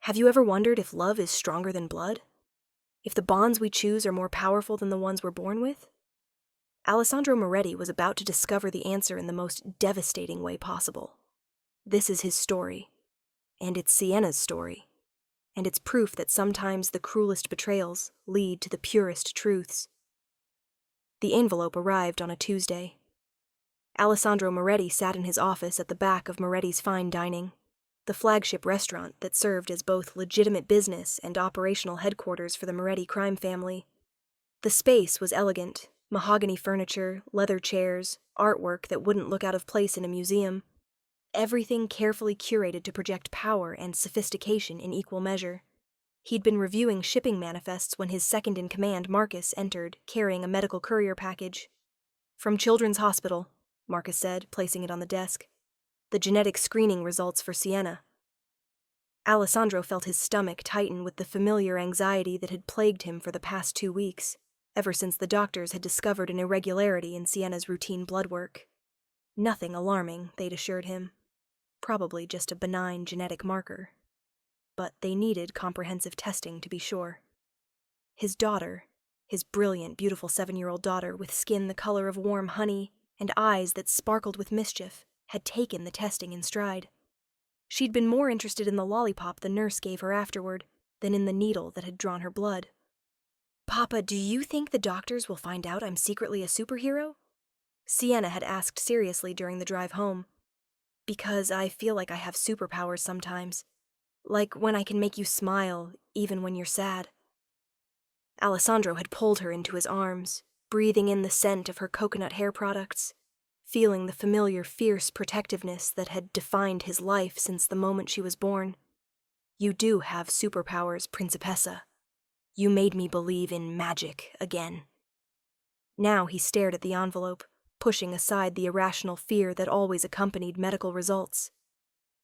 Have you ever wondered if love is stronger than blood? If the bonds we choose are more powerful than the ones we're born with? Alessandro Moretti was about to discover the answer in the most devastating way possible. This is his story, and it's Sienna's story, and it's proof that sometimes the cruelest betrayals lead to the purest truths. The envelope arrived on a Tuesday. Alessandro Moretti sat in his office at the back of Moretti's Fine Dining, the flagship restaurant that served as both legitimate business and operational headquarters for the Moretti crime family. The space was elegant, mahogany furniture, leather chairs, artwork that wouldn't look out of place in a museum. Everything carefully curated to project power and sophistication in equal measure. He'd been reviewing shipping manifests when his second-in-command, Marcus, entered, carrying a medical courier package. "From Children's Hospital," Marcus said, placing it on the desk. "The genetic screening results for Sienna." Alessandro felt his stomach tighten with the familiar anxiety that had plagued him for the past 2 weeks, ever since the doctors had discovered an irregularity in Sienna's routine blood work. Nothing alarming, they'd assured him. Probably just a benign genetic marker. But they needed comprehensive testing to be sure. His daughter, his brilliant, beautiful 7-year-old daughter with skin the color of warm honey and eyes that sparkled with mischief, had taken the testing in stride. She'd been more interested in the lollipop the nurse gave her afterward than in the needle that had drawn her blood. "Papa, do you think the doctors will find out I'm secretly a superhero?" Sienna had asked seriously during the drive home. "Because I feel like I have superpowers sometimes. Like when I can make you smile, even when you're sad." Alessandro had pulled her into his arms, breathing in the scent of her coconut hair products, feeling the familiar fierce protectiveness that had defined his life since the moment she was born. "You do have superpowers, Principessa. You made me believe in magic again." Now he stared at the envelope, pushing aside the irrational fear that always accompanied medical results.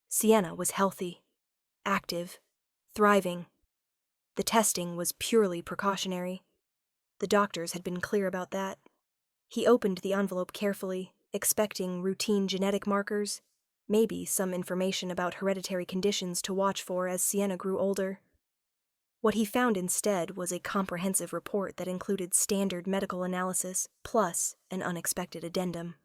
Sienna was healthy, active, thriving. The testing was purely precautionary. The doctors had been clear about that. He opened the envelope carefully, expecting routine genetic markers, maybe some information about hereditary conditions to watch for as Sienna grew older. What he found instead was a comprehensive report that included standard medical analysis plus an unexpected addendum.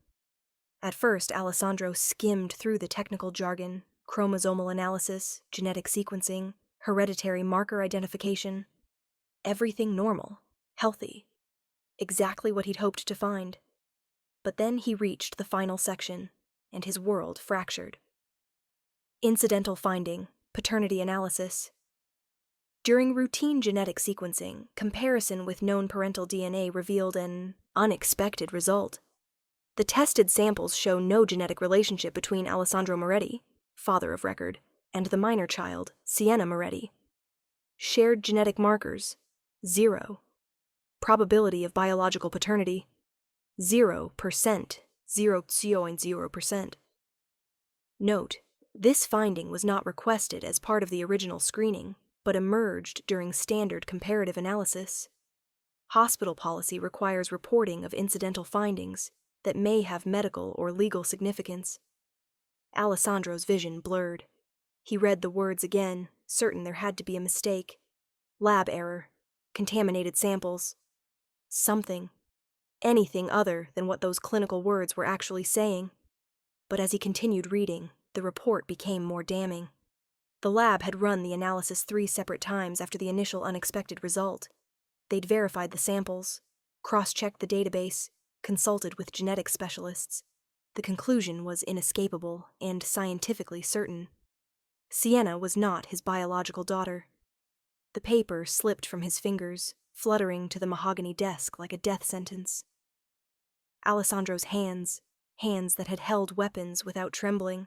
At first, Alessandro skimmed through the technical jargon, chromosomal analysis, genetic sequencing, hereditary marker identification. Everything normal, healthy. Exactly what he'd hoped to find. But then he reached the final section, and his world fractured. Incidental finding, paternity analysis. During routine genetic sequencing, comparison with known parental DNA revealed an unexpected result. The tested samples show no genetic relationship between Alessandro Moretti, father of record, and the minor child, Sienna Moretti. Shared genetic markers, 0. Probability of biological paternity, 0%, 0.0%. Note, this finding was not requested as part of the original screening, but emerged during standard comparative analysis. Hospital policy requires reporting of incidental findings that may have medical or legal significance. Alessandro's vision blurred. He read the words again, certain there had to be a mistake. Lab error. Contaminated samples. Something. Anything other than what those clinical words were actually saying. But as he continued reading, the report became more damning. The lab had run the analysis 3 separate times after the initial unexpected result. They'd verified the samples, cross-checked the database, consulted with genetic specialists. The conclusion was inescapable and scientifically certain. Sienna was not his biological daughter. The paper slipped from his fingers, fluttering to the mahogany desk like a death sentence. Alessandro's hands that had held weapons without trembling,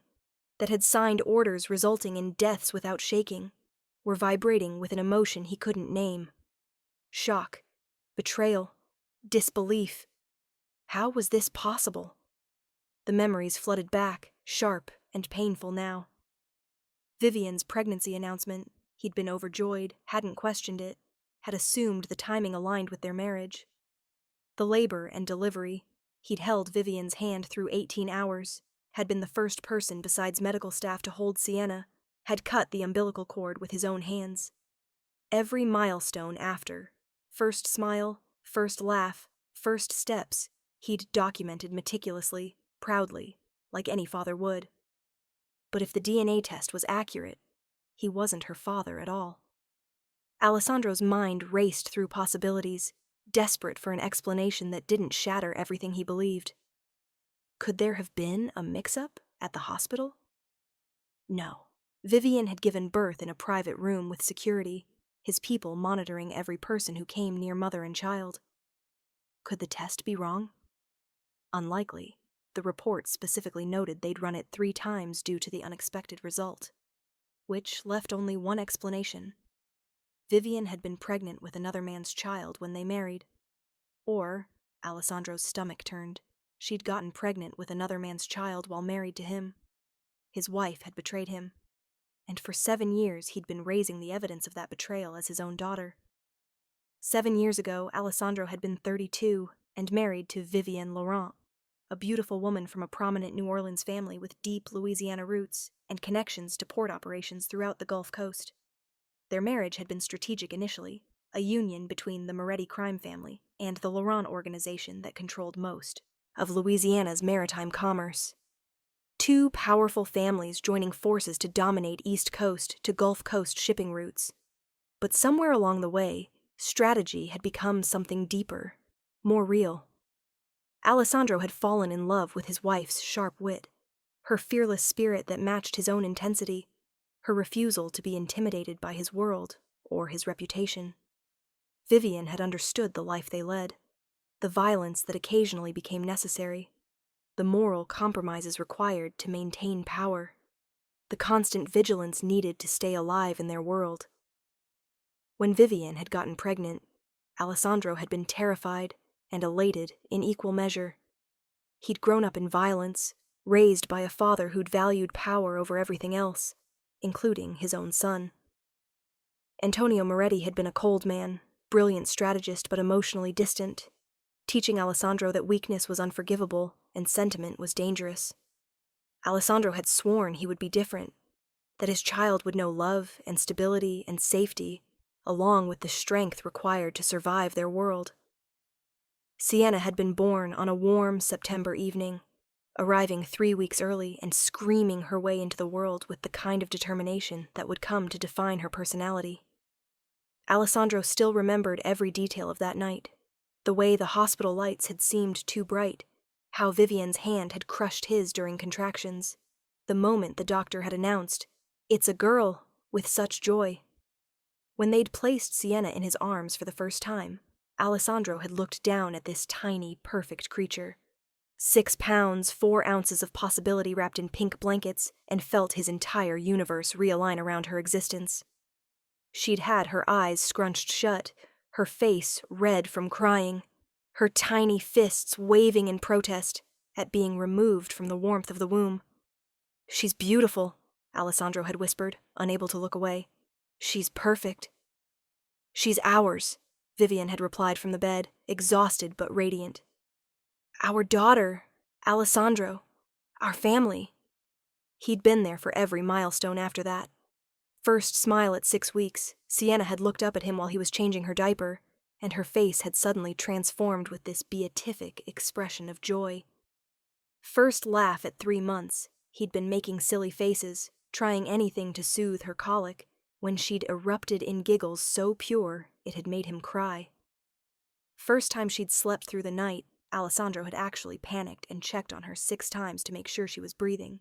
that had signed orders resulting in deaths without shaking, were vibrating with an emotion he couldn't name. Shock, betrayal, disbelief. How was this possible? The memories flooded back, sharp and painful now. Vivian's pregnancy announcement, he'd been overjoyed, hadn't questioned it, had assumed the timing aligned with their marriage. The labor and delivery, he'd held Vivian's hand through 18 hours, had been the first person besides medical staff to hold Sienna, had cut the umbilical cord with his own hands. Every milestone after, first smile, first laugh, first steps, he'd documented meticulously, proudly, like any father would. But if the DNA test was accurate, he wasn't her father at all. Alessandro's mind raced through possibilities, desperate for an explanation that didn't shatter everything he believed. Could there have been a mix-up at the hospital? No. Vivian had given birth in a private room with security, his people monitoring every person who came near mother and child. Could the test be wrong? Unlikely. The report specifically noted they'd run it 3 times due to the unexpected result, which left only one explanation. Vivian had been pregnant with another man's child when they married. Or, Alessandro's stomach turned, she'd gotten pregnant with another man's child while married to him. His wife had betrayed him, and for 7 years he'd been raising the evidence of that betrayal as his own daughter. 7 years ago, Alessandro had been 32 and married to Vivian Laurent, a beautiful woman from a prominent New Orleans family with deep Louisiana roots and connections to port operations throughout the Gulf Coast. Their marriage had been strategic initially, a union between the Moretti crime family and the Laurent organization that controlled most of Louisiana's maritime commerce. 2 powerful families joining forces to dominate East Coast to Gulf Coast shipping routes. But somewhere along the way, strategy had become something deeper, more real. Alessandro had fallen in love with his wife's sharp wit, her fearless spirit that matched his own intensity, her refusal to be intimidated by his world or his reputation. Vivian had understood the life they led, the violence that occasionally became necessary, the moral compromises required to maintain power, the constant vigilance needed to stay alive in their world. When Vivian had gotten pregnant, Alessandro had been terrified and elated in equal measure. He'd grown up in violence, raised by a father who'd valued power over everything else, including his own son. Antonio Moretti had been a cold man, brilliant strategist but emotionally distant, teaching Alessandro that weakness was unforgivable and sentiment was dangerous. Alessandro had sworn he would be different, that his child would know love and stability and safety, along with the strength required to survive their world. Sienna had been born on a warm September evening, arriving 3 weeks early and screaming her way into the world with the kind of determination that would come to define her personality. Alessandro still remembered every detail of that night, the way the hospital lights had seemed too bright, how Vivian's hand had crushed his during contractions, the moment the doctor had announced, "It's a girl," with such joy. When they'd placed Sienna in his arms for the first time, Alessandro had looked down at this tiny, perfect creature. 6 pounds, 4 ounces of possibility wrapped in pink blankets, and felt his entire universe realign around her existence. She'd had her eyes scrunched shut, her face red from crying, her tiny fists waving in protest at being removed from the warmth of the womb. "She's beautiful," Alessandro had whispered, unable to look away. "She's perfect." "She's ours," Vivian had replied from the bed, exhausted but radiant. "Our daughter, Alessandro, our family." He'd been there for every milestone after that. First smile at 6 weeks, Sienna had looked up at him while he was changing her diaper, and her face had suddenly transformed with this beatific expression of joy. First laugh at 3 months, he'd been making silly faces, trying anything to soothe her colic, when she'd erupted in giggles so pure it had made him cry. First time she'd slept through the night, Alessandro had actually panicked and checked on her 6 times to make sure she was breathing.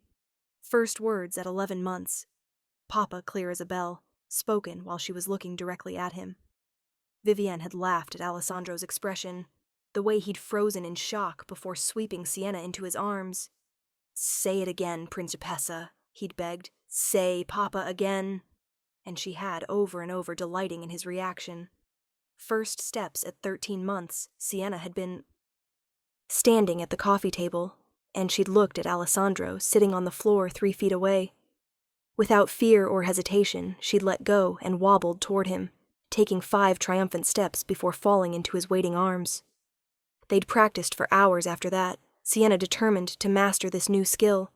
First words at 11 months, "Papa," clear as a bell, spoken while she was looking directly at him. Vivian had laughed at Alessandro's expression, the way he'd frozen in shock before sweeping Sienna into his arms. "Say it again, Principessa," he'd begged. "Say Papa again." And she had over and over, delighting in his reaction. First steps at 13 months, Sienna had been standing at the coffee table, and she'd looked at Alessandro sitting on the floor 3 feet away. Without fear or hesitation, she'd let go and wobbled toward him, taking 5 triumphant steps before falling into his waiting arms. They'd practiced for hours after that, Sienna determined to master this new skill.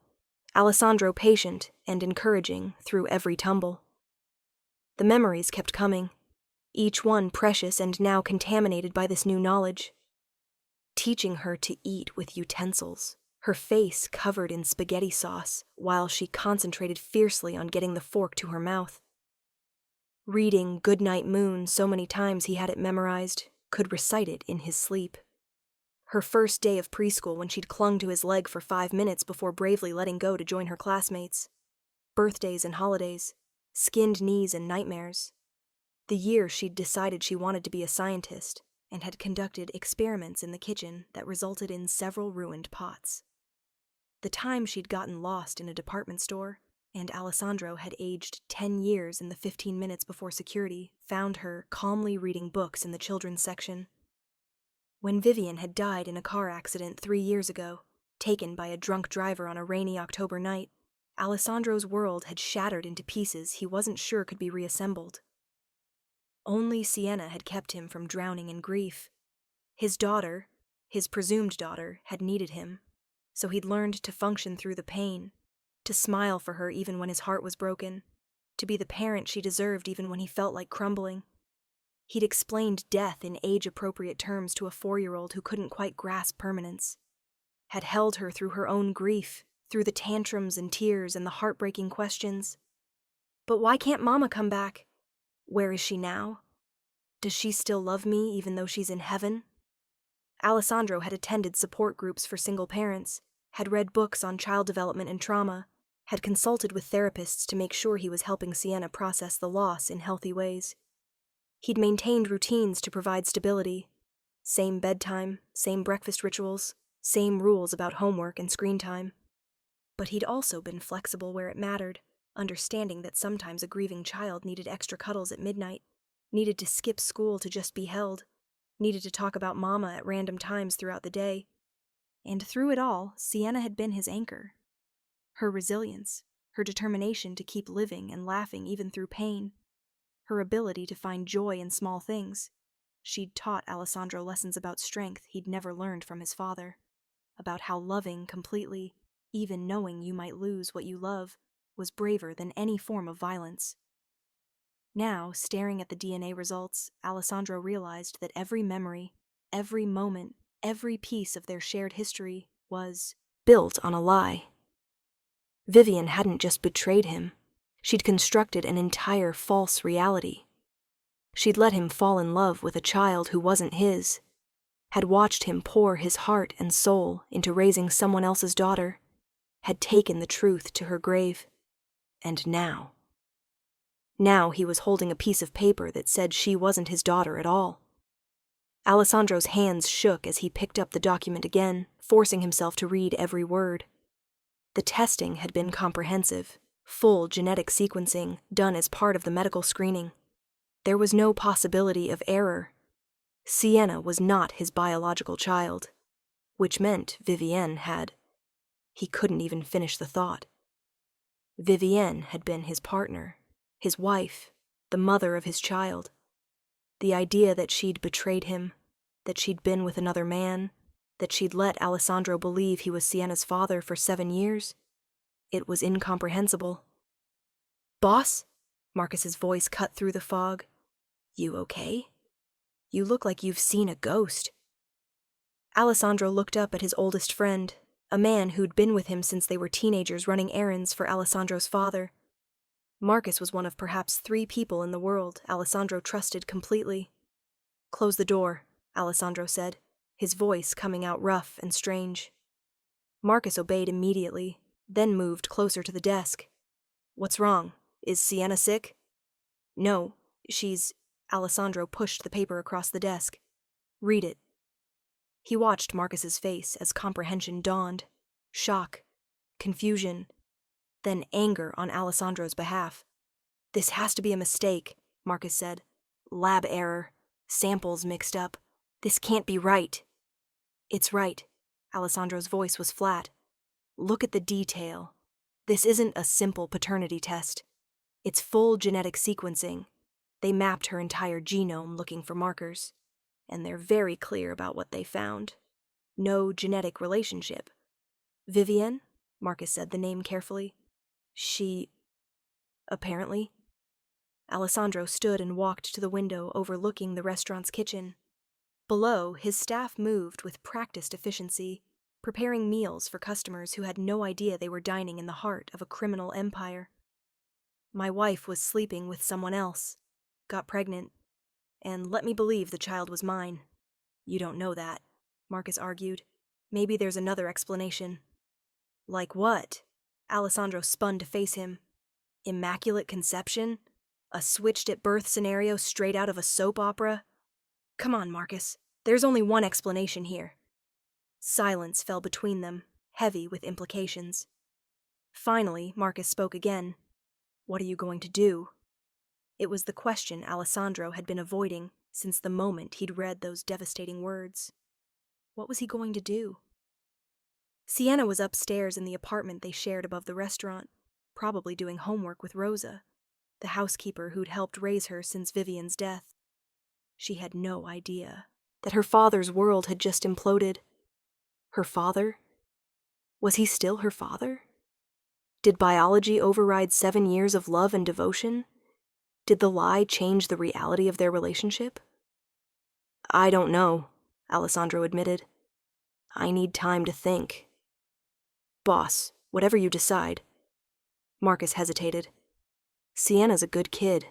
Alessandro patient and encouraging through every tumble. The memories kept coming, each one precious and now contaminated by this new knowledge. Teaching her to eat with utensils, her face covered in spaghetti sauce, while she concentrated fiercely on getting the fork to her mouth. Reading Goodnight Moon so many times he had it memorized, could recite it in his sleep. Her first day of preschool when she'd clung to his leg for 5 minutes before bravely letting go to join her classmates. Birthdays and holidays, skinned knees and nightmares. The year she'd decided she wanted to be a scientist and had conducted experiments in the kitchen that resulted in several ruined pots. The time she'd gotten lost in a department store, and Alessandro had aged 10 years in the 15 minutes before security found her calmly reading books in the children's section. When Vivian had died in a car accident 3 years ago, taken by a drunk driver on a rainy October night, Alessandro's world had shattered into pieces he wasn't sure could be reassembled. Only Sienna had kept him from drowning in grief. His daughter, his presumed daughter, had needed him, so he'd learned to function through the pain, to smile for her even when his heart was broken, to be the parent she deserved even when he felt like crumbling. He'd explained death in age-appropriate terms to a 4-year-old who couldn't quite grasp permanence, had held her through her own grief, through the tantrums and tears and the heartbreaking questions. But why can't Mama come back? Where is she now? Does she still love me even though she's in heaven? Alessandro had attended support groups for single parents, had read books on child development and trauma, had consulted with therapists to make sure he was helping Sienna process the loss in healthy ways. He'd maintained routines to provide stability. Same bedtime, same breakfast rituals, same rules about homework and screen time. But he'd also been flexible where it mattered, understanding that sometimes a grieving child needed extra cuddles at midnight, needed to skip school to just be held, needed to talk about Mama at random times throughout the day. And through it all, Sienna had been his anchor. Her resilience, her determination to keep living and laughing even through pain, her ability to find joy in small things. She'd taught Alessandro lessons about strength he'd never learned from his father, about how loving completely, even knowing you might lose what you love, was braver than any form of violence. Now, staring at the DNA results, Alessandro realized that every memory, every moment, every piece of their shared history was built on a lie. Vivian hadn't just betrayed him. She'd constructed an entire false reality. She'd let him fall in love with a child who wasn't his, had watched him pour his heart and soul into raising someone else's daughter, had taken the truth to her grave. And now he was holding a piece of paper that said she wasn't his daughter at all. Alessandro's hands shook as he picked up the document again, forcing himself to read every word. The testing had been comprehensive, full genetic sequencing done as part of the medical screening. There was no possibility of error. Sienna was not his biological child, which meant Vivienne had. He couldn't even finish the thought. Vivienne had been his partner, his wife, the mother of his child. The idea that she'd betrayed him, that she'd been with another man, that she'd let Alessandro believe he was Sienna's father for 7 years, it was incomprehensible. "Boss?" Marcus's voice cut through the fog. "You okay? You look like you've seen a ghost." Alessandro looked up at his oldest friend, a man who'd been with him since they were teenagers running errands for Alessandro's father. Marcus was one of perhaps 3 people in the world Alessandro trusted completely. "Close the door," Alessandro said, his voice coming out rough and strange. Marcus obeyed immediately, then moved closer to the desk. "What's wrong? Is Sienna sick?" "No, she's..." Alessandro pushed the paper across the desk. "Read it." He watched Marcus's face as comprehension dawned. Shock, confusion, then anger on Alessandro's behalf. "This has to be a mistake," Marcus said. "Lab error. Samples mixed up. This can't be right." "It's right." Alessandro's voice was flat. "Look at the detail. This isn't a simple paternity test. It's full genetic sequencing. They mapped her entire genome looking for markers, and they're very clear about what they found. No genetic relationship. Vivienne, Marcus said the name carefully. She... apparently. Alessandro stood and walked to the window overlooking the restaurant's kitchen. Below, his staff moved with practiced efficiency, preparing meals for customers who had no idea they were dining in the heart of a criminal empire. My wife was sleeping with someone else, got pregnant, and let me believe the child was mine. You don't know that, Marcus argued. Maybe there's another explanation. Like what? Alessandro spun to face him. Immaculate conception? A switched-at-birth scenario straight out of a soap opera? Come on, Marcus. There's only one explanation here. Silence fell between them, heavy with implications. Finally, Marcus spoke again. What are you going to do? It was the question Alessandro had been avoiding since the moment he'd read those devastating words. What was he going to do? Sienna was upstairs in the apartment they shared above the restaurant, probably doing homework with Rosa, the housekeeper who'd helped raise her since Vivian's death. She had no idea that her father's world had just imploded. Her father? Was he still her father? Did biology override 7 years of love and devotion? Did the lie change the reality of their relationship? I don't know, Alessandro admitted. I need time to think. Boss, whatever you decide. Marcus hesitated. Sienna's a good kid.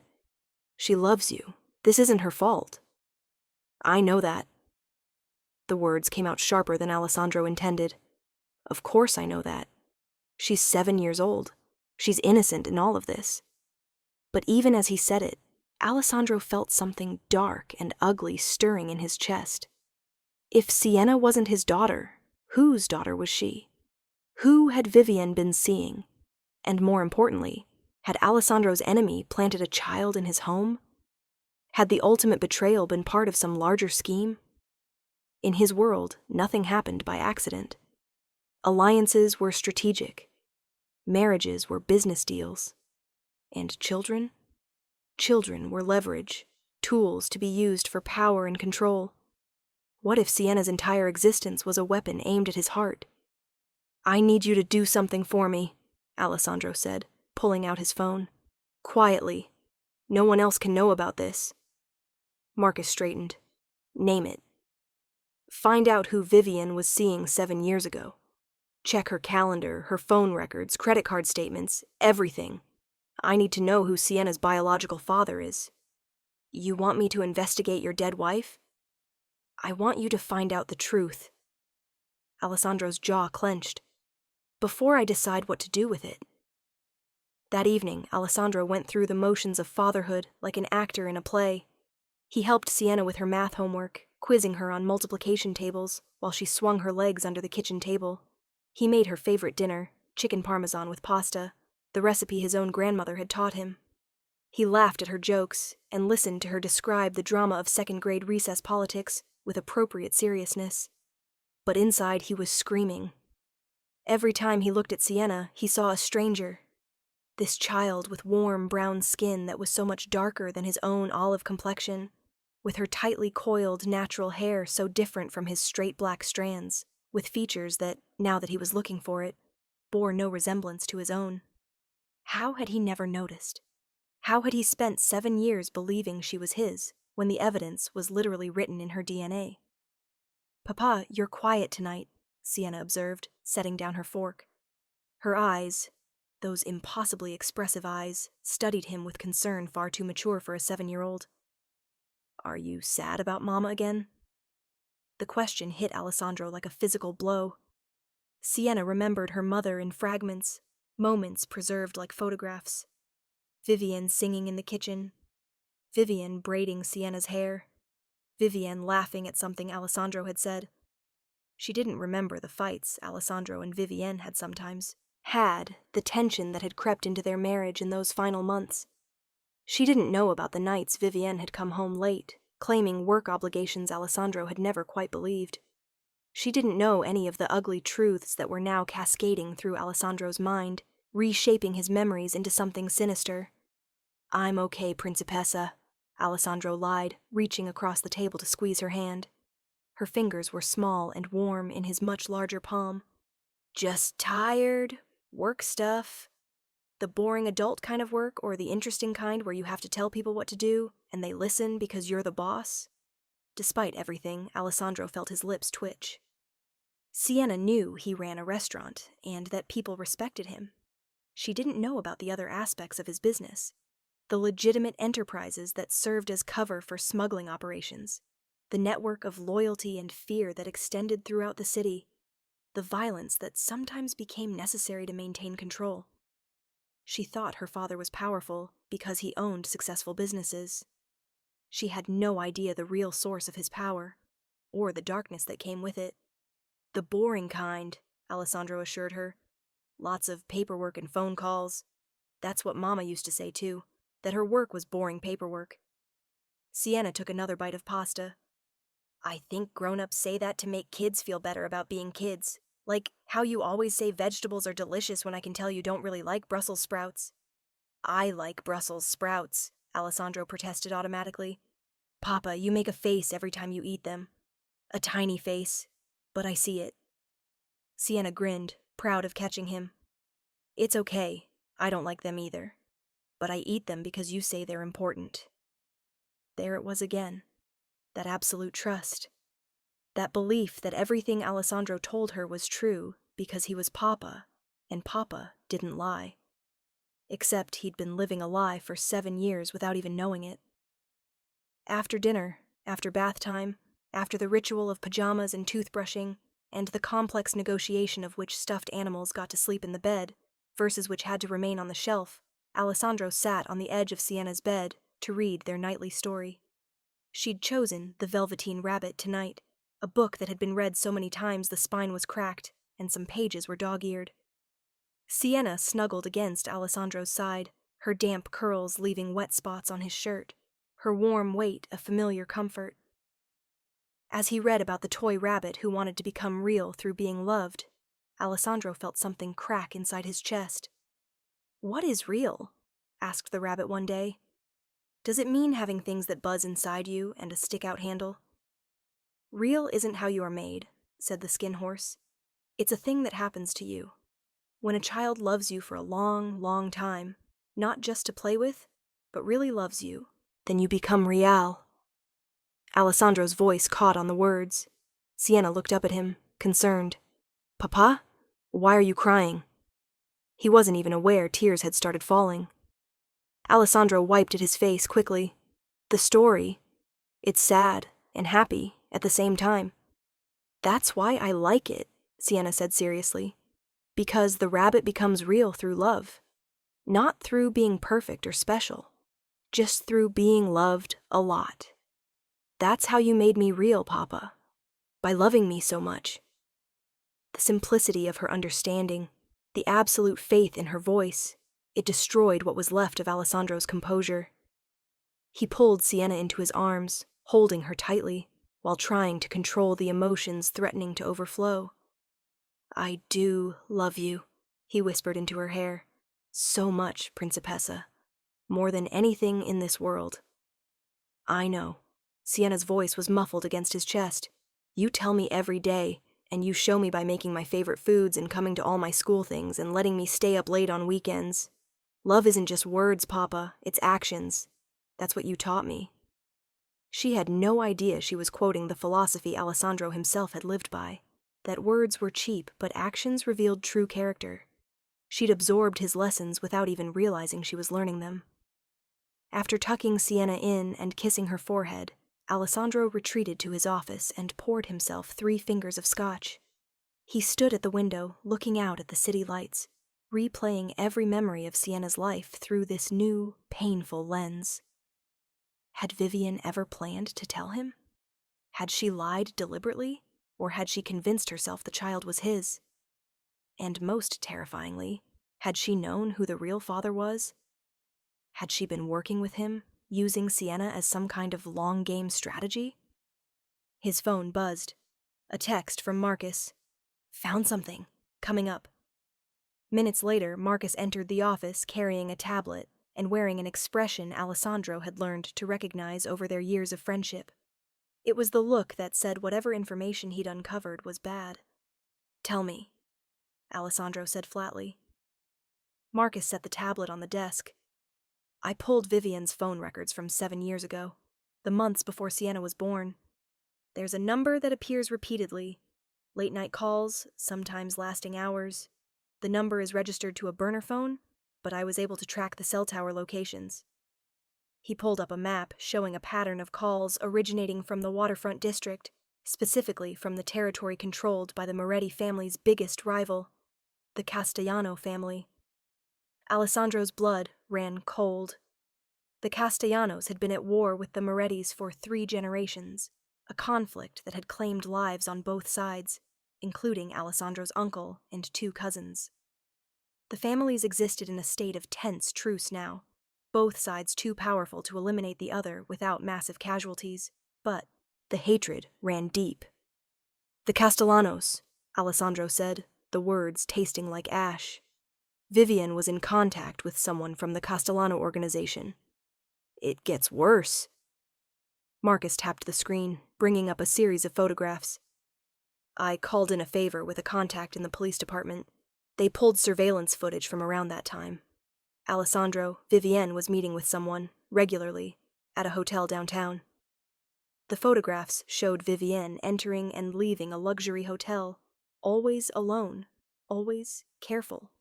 She loves you. This isn't her fault. I know that. The words came out sharper than Alessandro intended. Of course I know that. She's 7 years old. She's innocent in all of this. But even as he said it, Alessandro felt something dark and ugly stirring in his chest. If Sienna wasn't his daughter, whose daughter was she? Who had Vivian been seeing? And more importantly, had Alessandro's enemy planted a child in his home? Had the ultimate betrayal been part of some larger scheme? In his world, nothing happened by accident. Alliances were strategic. Marriages were business deals. And children? Children were leverage, tools to be used for power and control. What if Sienna's entire existence was a weapon aimed at his heart? I need you to do something for me, Alessandro said, pulling out his phone. Quietly. No one else can know about this. Marcus straightened. Name it. Find out who Vivian was seeing 7 years ago. Check her calendar, her phone records, credit card statements, everything. I need to know who Sienna's biological father is. You want me to investigate your dead wife? I want you to find out the truth. Alessandro's jaw clenched. Before I decide what to do with it. That evening, Alessandro went through the motions of fatherhood like an actor in a play. He helped Sienna with her math homework, quizzing her on multiplication tables while she swung her legs under the kitchen table. He made her favorite dinner, chicken parmesan with pasta, the recipe his own grandmother had taught him. He laughed at her jokes and listened to her describe the drama of second-grade recess politics with appropriate seriousness. But inside he was screaming. Every time he looked at Sienna, he saw a stranger. This child with warm brown skin that was so much darker than his own olive complexion, with her tightly coiled natural hair so different from his straight black strands, with features that, now that he was looking for it, bore no resemblance to his own. How had he never noticed? How had he spent 7 years believing she was his, when the evidence was literally written in her DNA? Papa, you're quiet tonight, Sienna observed, setting down her fork. Her eyes, those impossibly expressive eyes, studied him with concern far too mature for a 7-year-old. Are you sad about Mama again? The question hit Alessandro like a physical blow. Sienna remembered her mother in fragments, moments preserved like photographs. Vivian singing in the kitchen. Vivian braiding Sienna's hair. Vivian laughing at something Alessandro had said. She didn't remember the fights Alessandro and Vivienne had sometimes had, the tension that had crept into their marriage in those final months. She didn't know about the nights Vivienne had come home late, claiming work obligations Alessandro had never quite believed. She didn't know any of the ugly truths that were now cascading through Alessandro's mind, reshaping his memories into something sinister. I'm okay, Principessa, Alessandro lied, reaching across the table to squeeze her hand. Her fingers were small and warm in his much larger palm. Just tired, work stuff. The boring adult kind of work or the interesting kind where you have to tell people what to do and they listen because you're the boss? Despite everything, Alessandro felt his lips twitch. Sienna knew he ran a restaurant and that people respected him. She didn't know about the other aspects of his business, the legitimate enterprises that served as cover for smuggling operations, the network of loyalty and fear that extended throughout the city, the violence that sometimes became necessary to maintain control. She thought her father was powerful because he owned successful businesses. She had no idea the real source of his power, or the darkness that came with it. The boring kind, Alessandro assured her. Lots of paperwork and phone calls. That's what Mama used to say too, that her work was boring paperwork. Sienna took another bite of pasta. I think grown-ups say that to make kids feel better about being kids. Like how you always say vegetables are delicious when I can tell you don't really like Brussels sprouts. I like Brussels sprouts, Alessandro protested automatically. Papa, you make a face every time you eat them. A tiny face, but I see it. Sienna grinned, proud of catching him. It's okay, I don't like them either. But I eat them because you say they're important. There it was again, that absolute trust. That belief that everything Alessandro told her was true because he was Papa, and Papa didn't lie. Except he'd been living a lie for 7 years without even knowing it. After dinner, after bath time, after the ritual of pajamas and toothbrushing, and the complex negotiation of which stuffed animals got to sleep in the bed, versus which had to remain on the shelf, Alessandro sat on the edge of Sienna's bed to read their nightly story. She'd chosen The Velveteen Rabbit tonight, a book that had been read so many times the spine was cracked, and some pages were dog-eared. Sienna snuggled against Alessandro's side, her damp curls leaving wet spots on his shirt, her warm weight a familiar comfort. As he read about the toy rabbit who wanted to become real through being loved, Alessandro felt something crack inside his chest. What is real? Asked the rabbit one day. Does it mean having things that buzz inside you and a stick-out handle? Real isn't how you are made, said the skin horse. It's a thing that happens to you. When a child loves you for a long, long time, not just to play with, but really loves you, then you become real. Alessandro's voice caught on the words. Sienna looked up at him, concerned. Papa? Why are you crying? He wasn't even aware tears had started falling. Alessandro wiped at his face quickly. The story. It's sad and happy at the same time. That's why I like it, Sienna said seriously. Because the rabbit becomes real through love. Not through being perfect or special. Just through being loved a lot. That's how you made me real, Papa. By loving me so much. The simplicity of her understanding, the absolute faith in her voice, it destroyed what was left of Alessandro's composure. He pulled Sienna into his arms, holding her tightly, while trying to control the emotions threatening to overflow. I do love you, he whispered into her hair. So much, Principessa. More than anything in this world. I know. Sienna's voice was muffled against his chest. You tell me every day, and you show me by making my favorite foods and coming to all my school things and letting me stay up late on weekends. Love isn't just words, Papa, it's actions. That's what you taught me. She had no idea she was quoting the philosophy Alessandro himself had lived by, that words were cheap but actions revealed true character. She'd absorbed his lessons without even realizing she was learning them. After tucking Sienna in and kissing her forehead, Alessandro retreated to his office and poured himself 3 fingers of scotch. He stood at the window, looking out at the city lights, replaying every memory of Sienna's life through this new, painful lens. Had Vivian ever planned to tell him? Had she lied deliberately, or had she convinced herself the child was his? And most terrifyingly, had she known who the real father was? Had she been working with him, using Sienna as some kind of long-game strategy? His phone buzzed. A text from Marcus. Found something. Coming up. Minutes later, Marcus entered the office carrying a tablet and wearing an expression Alessandro had learned to recognize over their years of friendship. It was the look that said whatever information he'd uncovered was bad. Tell me. Alessandro said flatly. Marcus set the tablet on the desk. I pulled Vivian's phone records from 7 years ago, the months before Sienna was born. There's a number that appears repeatedly. Late-night calls, sometimes lasting hours. The number is registered to a burner phone, but I was able to track the cell tower locations. He pulled up a map showing a pattern of calls originating from the waterfront district, specifically from the territory controlled by the Moretti family's biggest rival, the Castellano family. Alessandro's blood ran cold. The Castellanos had been at war with the Morettis for 3 generations, a conflict that had claimed lives on both sides, including Alessandro's uncle and 2 cousins. The families existed in a state of tense truce now, both sides too powerful to eliminate the other without massive casualties, but the hatred ran deep. The Castellanos, Alessandro said, the words tasting like ash. Vivian was in contact with someone from the Castellano organization. It gets worse. Marcus tapped the screen, bringing up a series of photographs. I called in a favor with a contact in the police department. They pulled surveillance footage from around that time. Vivienne was meeting with someone, regularly, at a hotel downtown. The photographs showed Vivienne entering and leaving a luxury hotel, always alone, always careful.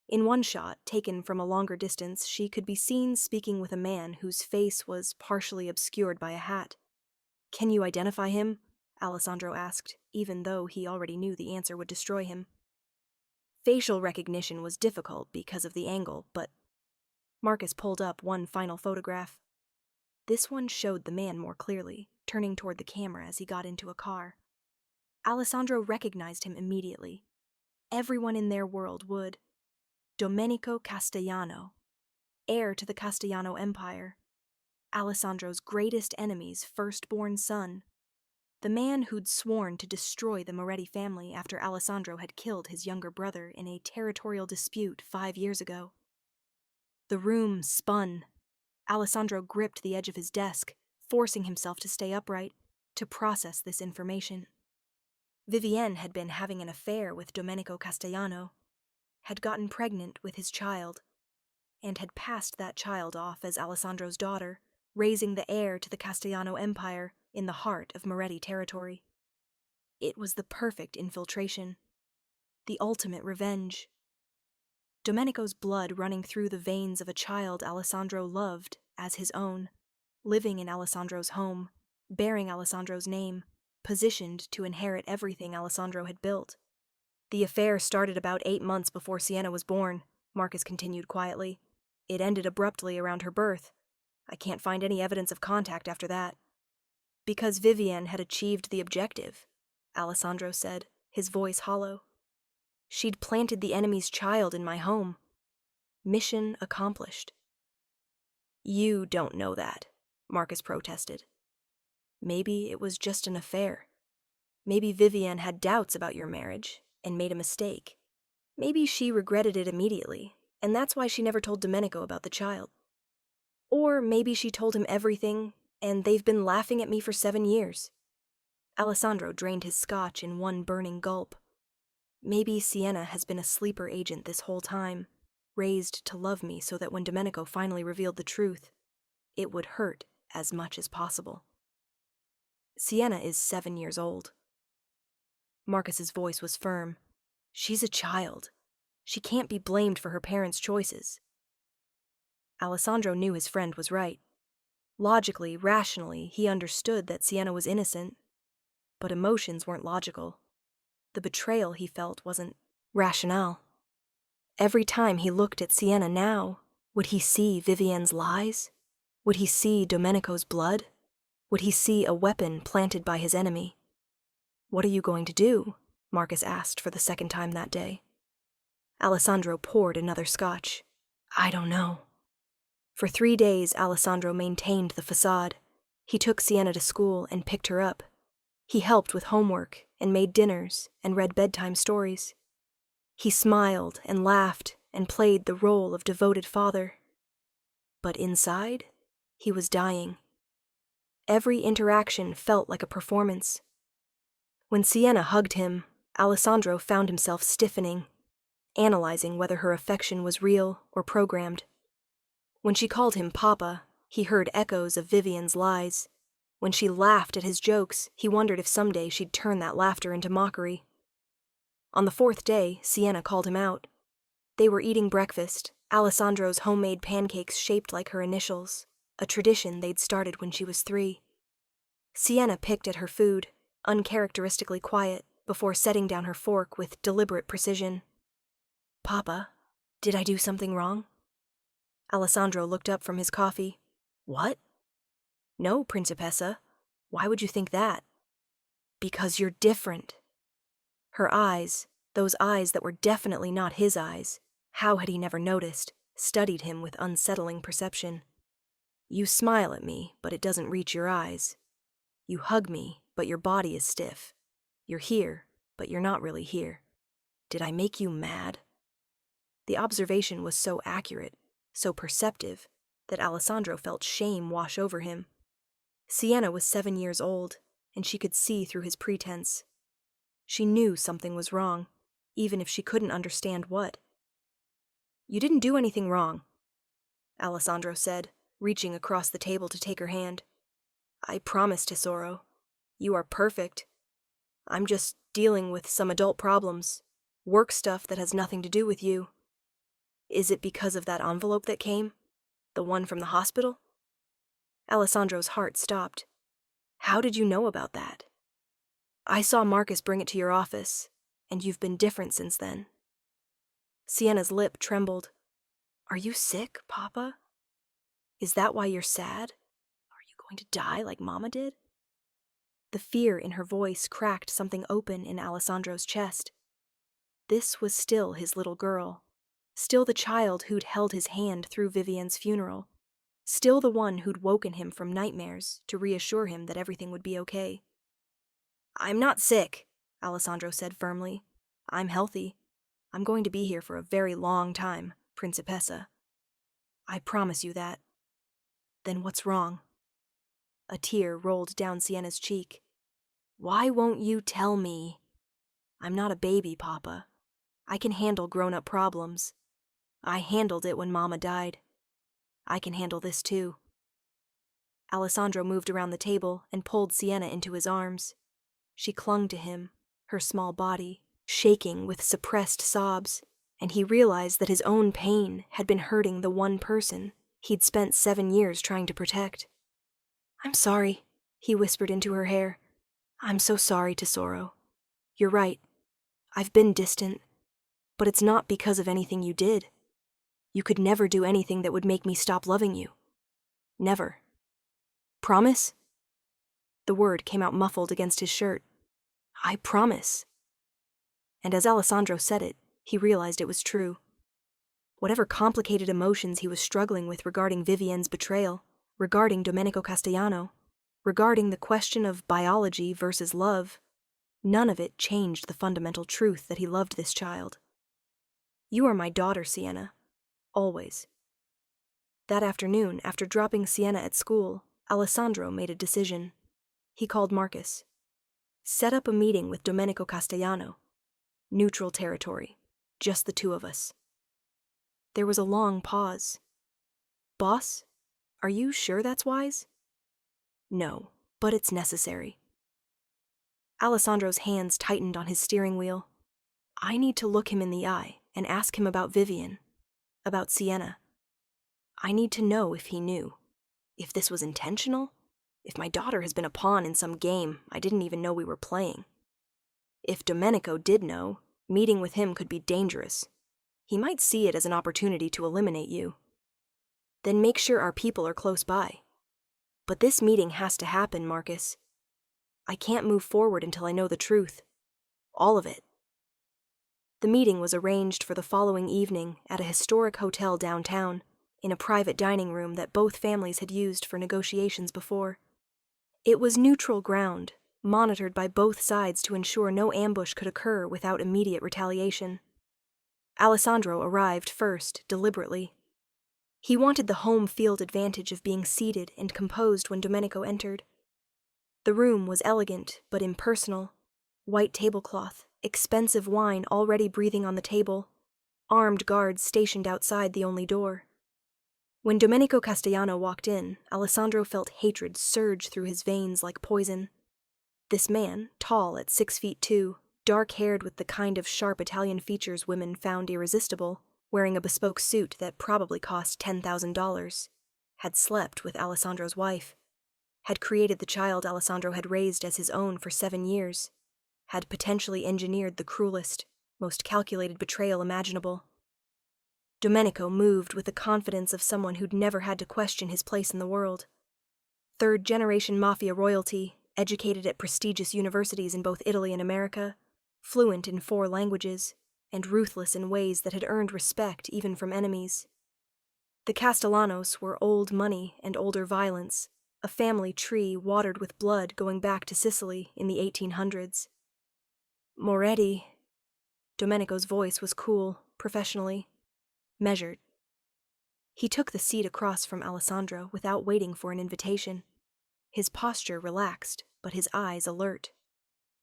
In one shot, taken from a longer distance, she could be seen speaking with a man whose face was partially obscured by a hat. Can you identify him? Alessandro asked, even though he already knew the answer would destroy him. Facial recognition was difficult because of the angle, but Marcus pulled up one final photograph. This one showed the man more clearly, turning toward the camera as he got into a car. Alessandro recognized him immediately. Everyone in their world would. Domenico Castellano, heir to the Castellano Empire, Alessandro's greatest enemy's firstborn son, the man who'd sworn to destroy the Moretti family after Alessandro had killed his younger brother in a territorial dispute 5 years ago. The room spun. Alessandro gripped the edge of his desk, forcing himself to stay upright, to process this information. Vivienne had been having an affair with Domenico Castellano, had gotten pregnant with his child, and had passed that child off as Alessandro's daughter, raising the heir to the Castellano Empire in the heart of Moretti territory. It was the perfect infiltration, the ultimate revenge. Domenico's blood running through the veins of a child Alessandro loved as his own, living in Alessandro's home, bearing Alessandro's name, positioned to inherit everything Alessandro had built. The affair started about 8 months before Sienna was born, Marcus continued quietly. It ended abruptly around her birth. I can't find any evidence of contact after that. Because Vivienne had achieved the objective, Alessandro said, his voice hollow. She'd planted the enemy's child in my home. Mission accomplished. You don't know that, Marcus protested. Maybe it was just an affair. Maybe Vivienne had doubts about your marriage and made a mistake. Maybe she regretted it immediately, and that's why she never told Domenico about the child. Or maybe she told him everything, and they've been laughing at me for 7 years. Alessandro drained his scotch in one burning gulp. Maybe Sienna has been a sleeper agent this whole time, raised to love me so that when Domenico finally revealed the truth, it would hurt as much as possible. Sienna is 7 years old. Marcus's voice was firm. She's a child. She can't be blamed for her parents' choices. Alessandro knew his friend was right. Logically, rationally, he understood that Sienna was innocent, but emotions weren't logical. The betrayal he felt wasn't rationale. Every time he looked at Sienna now, would he see Vivienne's lies? Would he see Domenico's blood? Would he see a weapon planted by his enemy? What are you going to do? Marcus asked for the 2nd time that day. Alessandro poured another scotch. I don't know. For 3 days, Alessandro maintained the facade. He took Sienna to school and picked her up. He helped with homework and made dinners and read bedtime stories. He smiled and laughed and played the role of devoted father. But inside, he was dying. Every interaction felt like a performance. When Sienna hugged him, Alessandro found himself stiffening, analyzing whether her affection was real or programmed. When she called him Papa, he heard echoes of Vivian's lies. When she laughed at his jokes, he wondered if someday she'd turn that laughter into mockery. On the fourth day, Sienna called him out. They were eating breakfast, Alessandro's homemade pancakes shaped like her initials, a tradition they'd started when she was 3. Sienna picked at her food, uncharacteristically quiet, before setting down her fork with deliberate precision. "Papa, did I do something wrong?" Alessandro looked up from his coffee. "What?" "No, Principessa. Why would you think that?" "Because you're different." Her eyes, those eyes that were definitely not his eyes, how had he never noticed, studied him with unsettling perception. "You smile at me, but it doesn't reach your eyes. You hug me, but your body is stiff. You're here, but you're not really here. Did I make you mad?" The observation was so accurate, so perceptive, that Alessandro felt shame wash over him. Sienna was 7 years old, and she could see through his pretense. She knew something was wrong, even if she couldn't understand what. "You didn't do anything wrong," Alessandro said, reaching across the table to take her hand. "I promise, Tesoro. You are perfect. I'm just dealing with some adult problems, work stuff that has nothing to do with you. Is it because of that envelope that came? The one from the hospital?" Alessandro's heart stopped. "How did you know about that?" "I saw Marcus bring it to your office, and you've been different since then." Sienna's lip trembled. "Are you sick, Papa? Is that why you're sad? Are you going to die like Mama did?" The fear in her voice cracked something open in Alessandro's chest. This was still his little girl, still the child who'd held his hand through Vivian's funeral, still the one who'd woken him from nightmares to reassure him that everything would be okay. "I'm not sick," Alessandro said firmly. "I'm healthy. I'm going to be here for a very long time, Principessa. I promise you that." "Then what's wrong?" A tear rolled down Sienna's cheek. "Why won't you tell me?" "I'm not a baby, Papa. I can handle grown-up problems. I handled it when Mama died. I can handle this too." Alessandro moved around the table and pulled Sienna into his arms. She clung to him, her small body shaking with suppressed sobs, and he realized that his own pain had been hurting the one person he'd spent 7 years trying to protect. "I'm sorry," he whispered into her hair. "I'm so sorry, Tesoro. You're right. I've been distant, but it's not because of anything you did. You could never do anything that would make me stop loving you. Never. Promise?" The word came out muffled against his shirt. "I promise." And as Alessandro said it, he realized it was true. Whatever complicated emotions he was struggling with regarding Vivian's betrayal, regarding Domenico Castellano, regarding the question of biology versus love, none of it changed the fundamental truth that he loved this child. "You are my daughter, Sienna. Always." That afternoon, after dropping Sienna at school, Alessandro made a decision. He called Marcus. "Set up a meeting with Domenico Castellano. Neutral territory. Just the two of us." There was a long pause. "Boss, are you sure that's wise?" "No, but it's necessary." Alessandro's hands tightened on his steering wheel. "I need to look him in the eye and ask him about Vivian, about Sienna. I need to know if he knew, if this was intentional, if my daughter has been a pawn in some game I didn't even know we were playing. If Domenico did know, meeting with him could be dangerous. He might see it as an opportunity to eliminate you. Then make sure our people are close by. But this meeting has to happen, Marcus. I can't move forward until I know the truth. All of it." The meeting was arranged for the following evening at a historic hotel downtown, in a private dining room that both families had used for negotiations before. It was neutral ground, monitored by both sides to ensure no ambush could occur without immediate retaliation. Alessandro arrived first, deliberately. He wanted the home field advantage of being seated and composed when Domenico entered. The room was elegant but impersonal, white tablecloth, expensive wine already breathing on the table, armed guards stationed outside the only door. When Domenico Castellano walked in, Alessandro felt hatred surge through his veins like poison. This man, tall at 6'2", dark-haired with the kind of sharp Italian features women found irresistible, wearing a bespoke suit that probably cost $10,000, had slept with Alessandro's wife, had created the child Alessandro had raised as his own for 7 years, had potentially engineered the cruelest, most calculated betrayal imaginable. Domenico moved with the confidence of someone who'd never had to question his place in the world. Third-generation Mafia royalty, educated at prestigious universities in both Italy and America, fluent in 4 languages, and ruthless in ways that had earned respect even from enemies. The Castellanos were old money and older violence, a family tree watered with blood going back to Sicily in the 1800s. Moretti. Domenico's voice was cool, professionally, measured. He took the seat across from Alessandro without waiting for an invitation. His posture relaxed, but his eyes alert.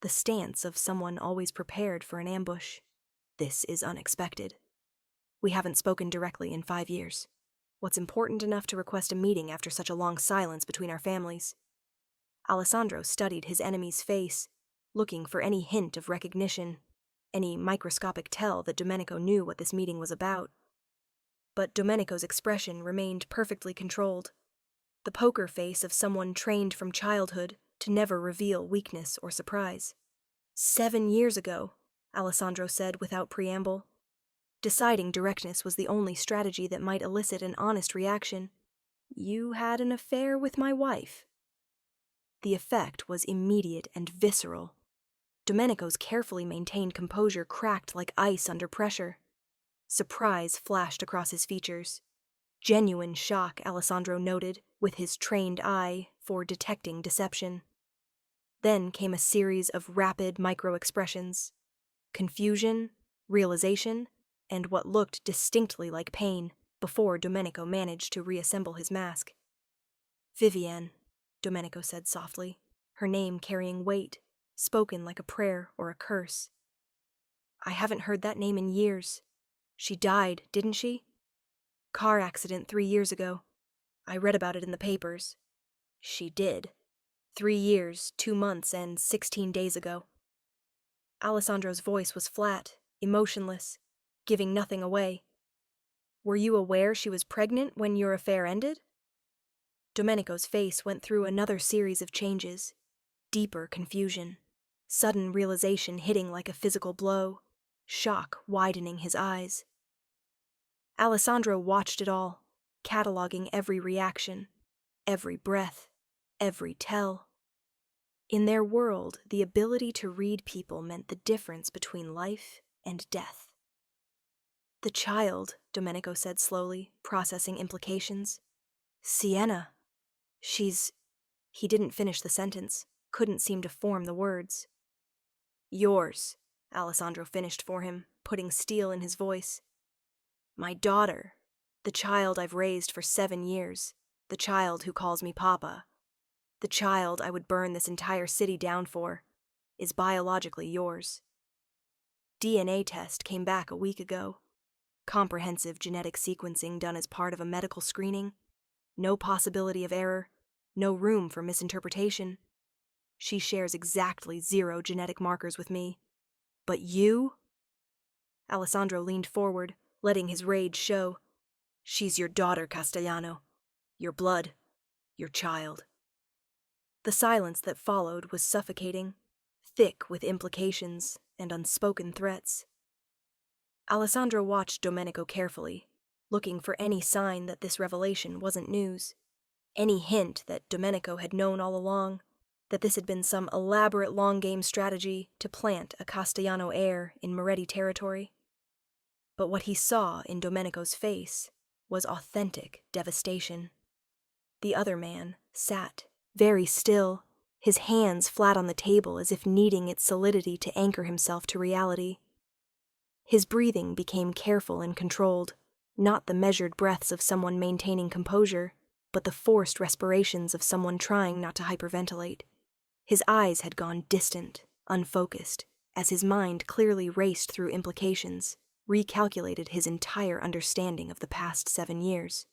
The stance of someone always prepared for an ambush. This is unexpected. We haven't spoken directly in 5 years. What's important enough to request a meeting after such a long silence between our families? Alessandro studied his enemy's face, looking for any hint of recognition, any microscopic tell that Domenico knew what this meeting was about. But Domenico's expression remained perfectly controlled. The poker face of someone trained from childhood to never reveal weakness or surprise. 7 years ago, Alessandro said without preamble. Deciding directness was the only strategy that might elicit an honest reaction. You had an affair with my wife. The effect was immediate and visceral. Domenico's carefully maintained composure cracked like ice under pressure. Surprise flashed across his features. Genuine shock, Alessandro noted, with his trained eye for detecting deception. Then came a series of rapid micro-expressions. Confusion, realization, and what looked distinctly like pain, before Domenico managed to reassemble his mask. Vivienne, Domenico said softly, her name carrying weight, spoken like a prayer or a curse. I haven't heard that name in years. She died, didn't she? Car accident 3 years ago. I read about it in the papers. She did. 3 years, 2 months, and 16 days ago. Alessandro's voice was flat, emotionless, giving nothing away. Were you aware she was pregnant when your affair ended? Domenico's face went through another series of changes. Deeper confusion. Sudden realization hitting like a physical blow. Shock widening his eyes. Alessandro watched it all, cataloging every reaction, every breath, every tell. In their world, the ability to read people meant the difference between life and death. The child, Domenico said slowly, processing implications. Sienna. He didn't finish the sentence, couldn't seem to form the words. Yours, Alessandro finished for him, putting steel in his voice. My daughter, the child I've raised for 7 years, the child who calls me Papa, the child I would burn this entire city down for, is biologically yours. DNA test came back a week ago. Comprehensive genetic sequencing done as part of a medical screening. No possibility of error, no room for misinterpretation. She shares exactly 0 genetic markers with me. But you? Alessandro leaned forward, letting his rage show. She's your daughter, Castellano. Your blood. Your child. The silence that followed was suffocating, thick with implications and unspoken threats. Alessandro watched Domenico carefully, looking for any sign that this revelation wasn't news, any hint that Domenico had known all along, that this had been some elaborate long-game strategy to plant a Castellano heir in Moretti territory. But what he saw in Domenico's face was authentic devastation. The other man sat, very still, his hands flat on the table as if needing its solidity to anchor himself to reality. His breathing became careful and controlled, not the measured breaths of someone maintaining composure, but the forced respirations of someone trying not to hyperventilate. His eyes had gone distant, unfocused, as his mind clearly raced through implications, recalculated his entire understanding of the past 7 years.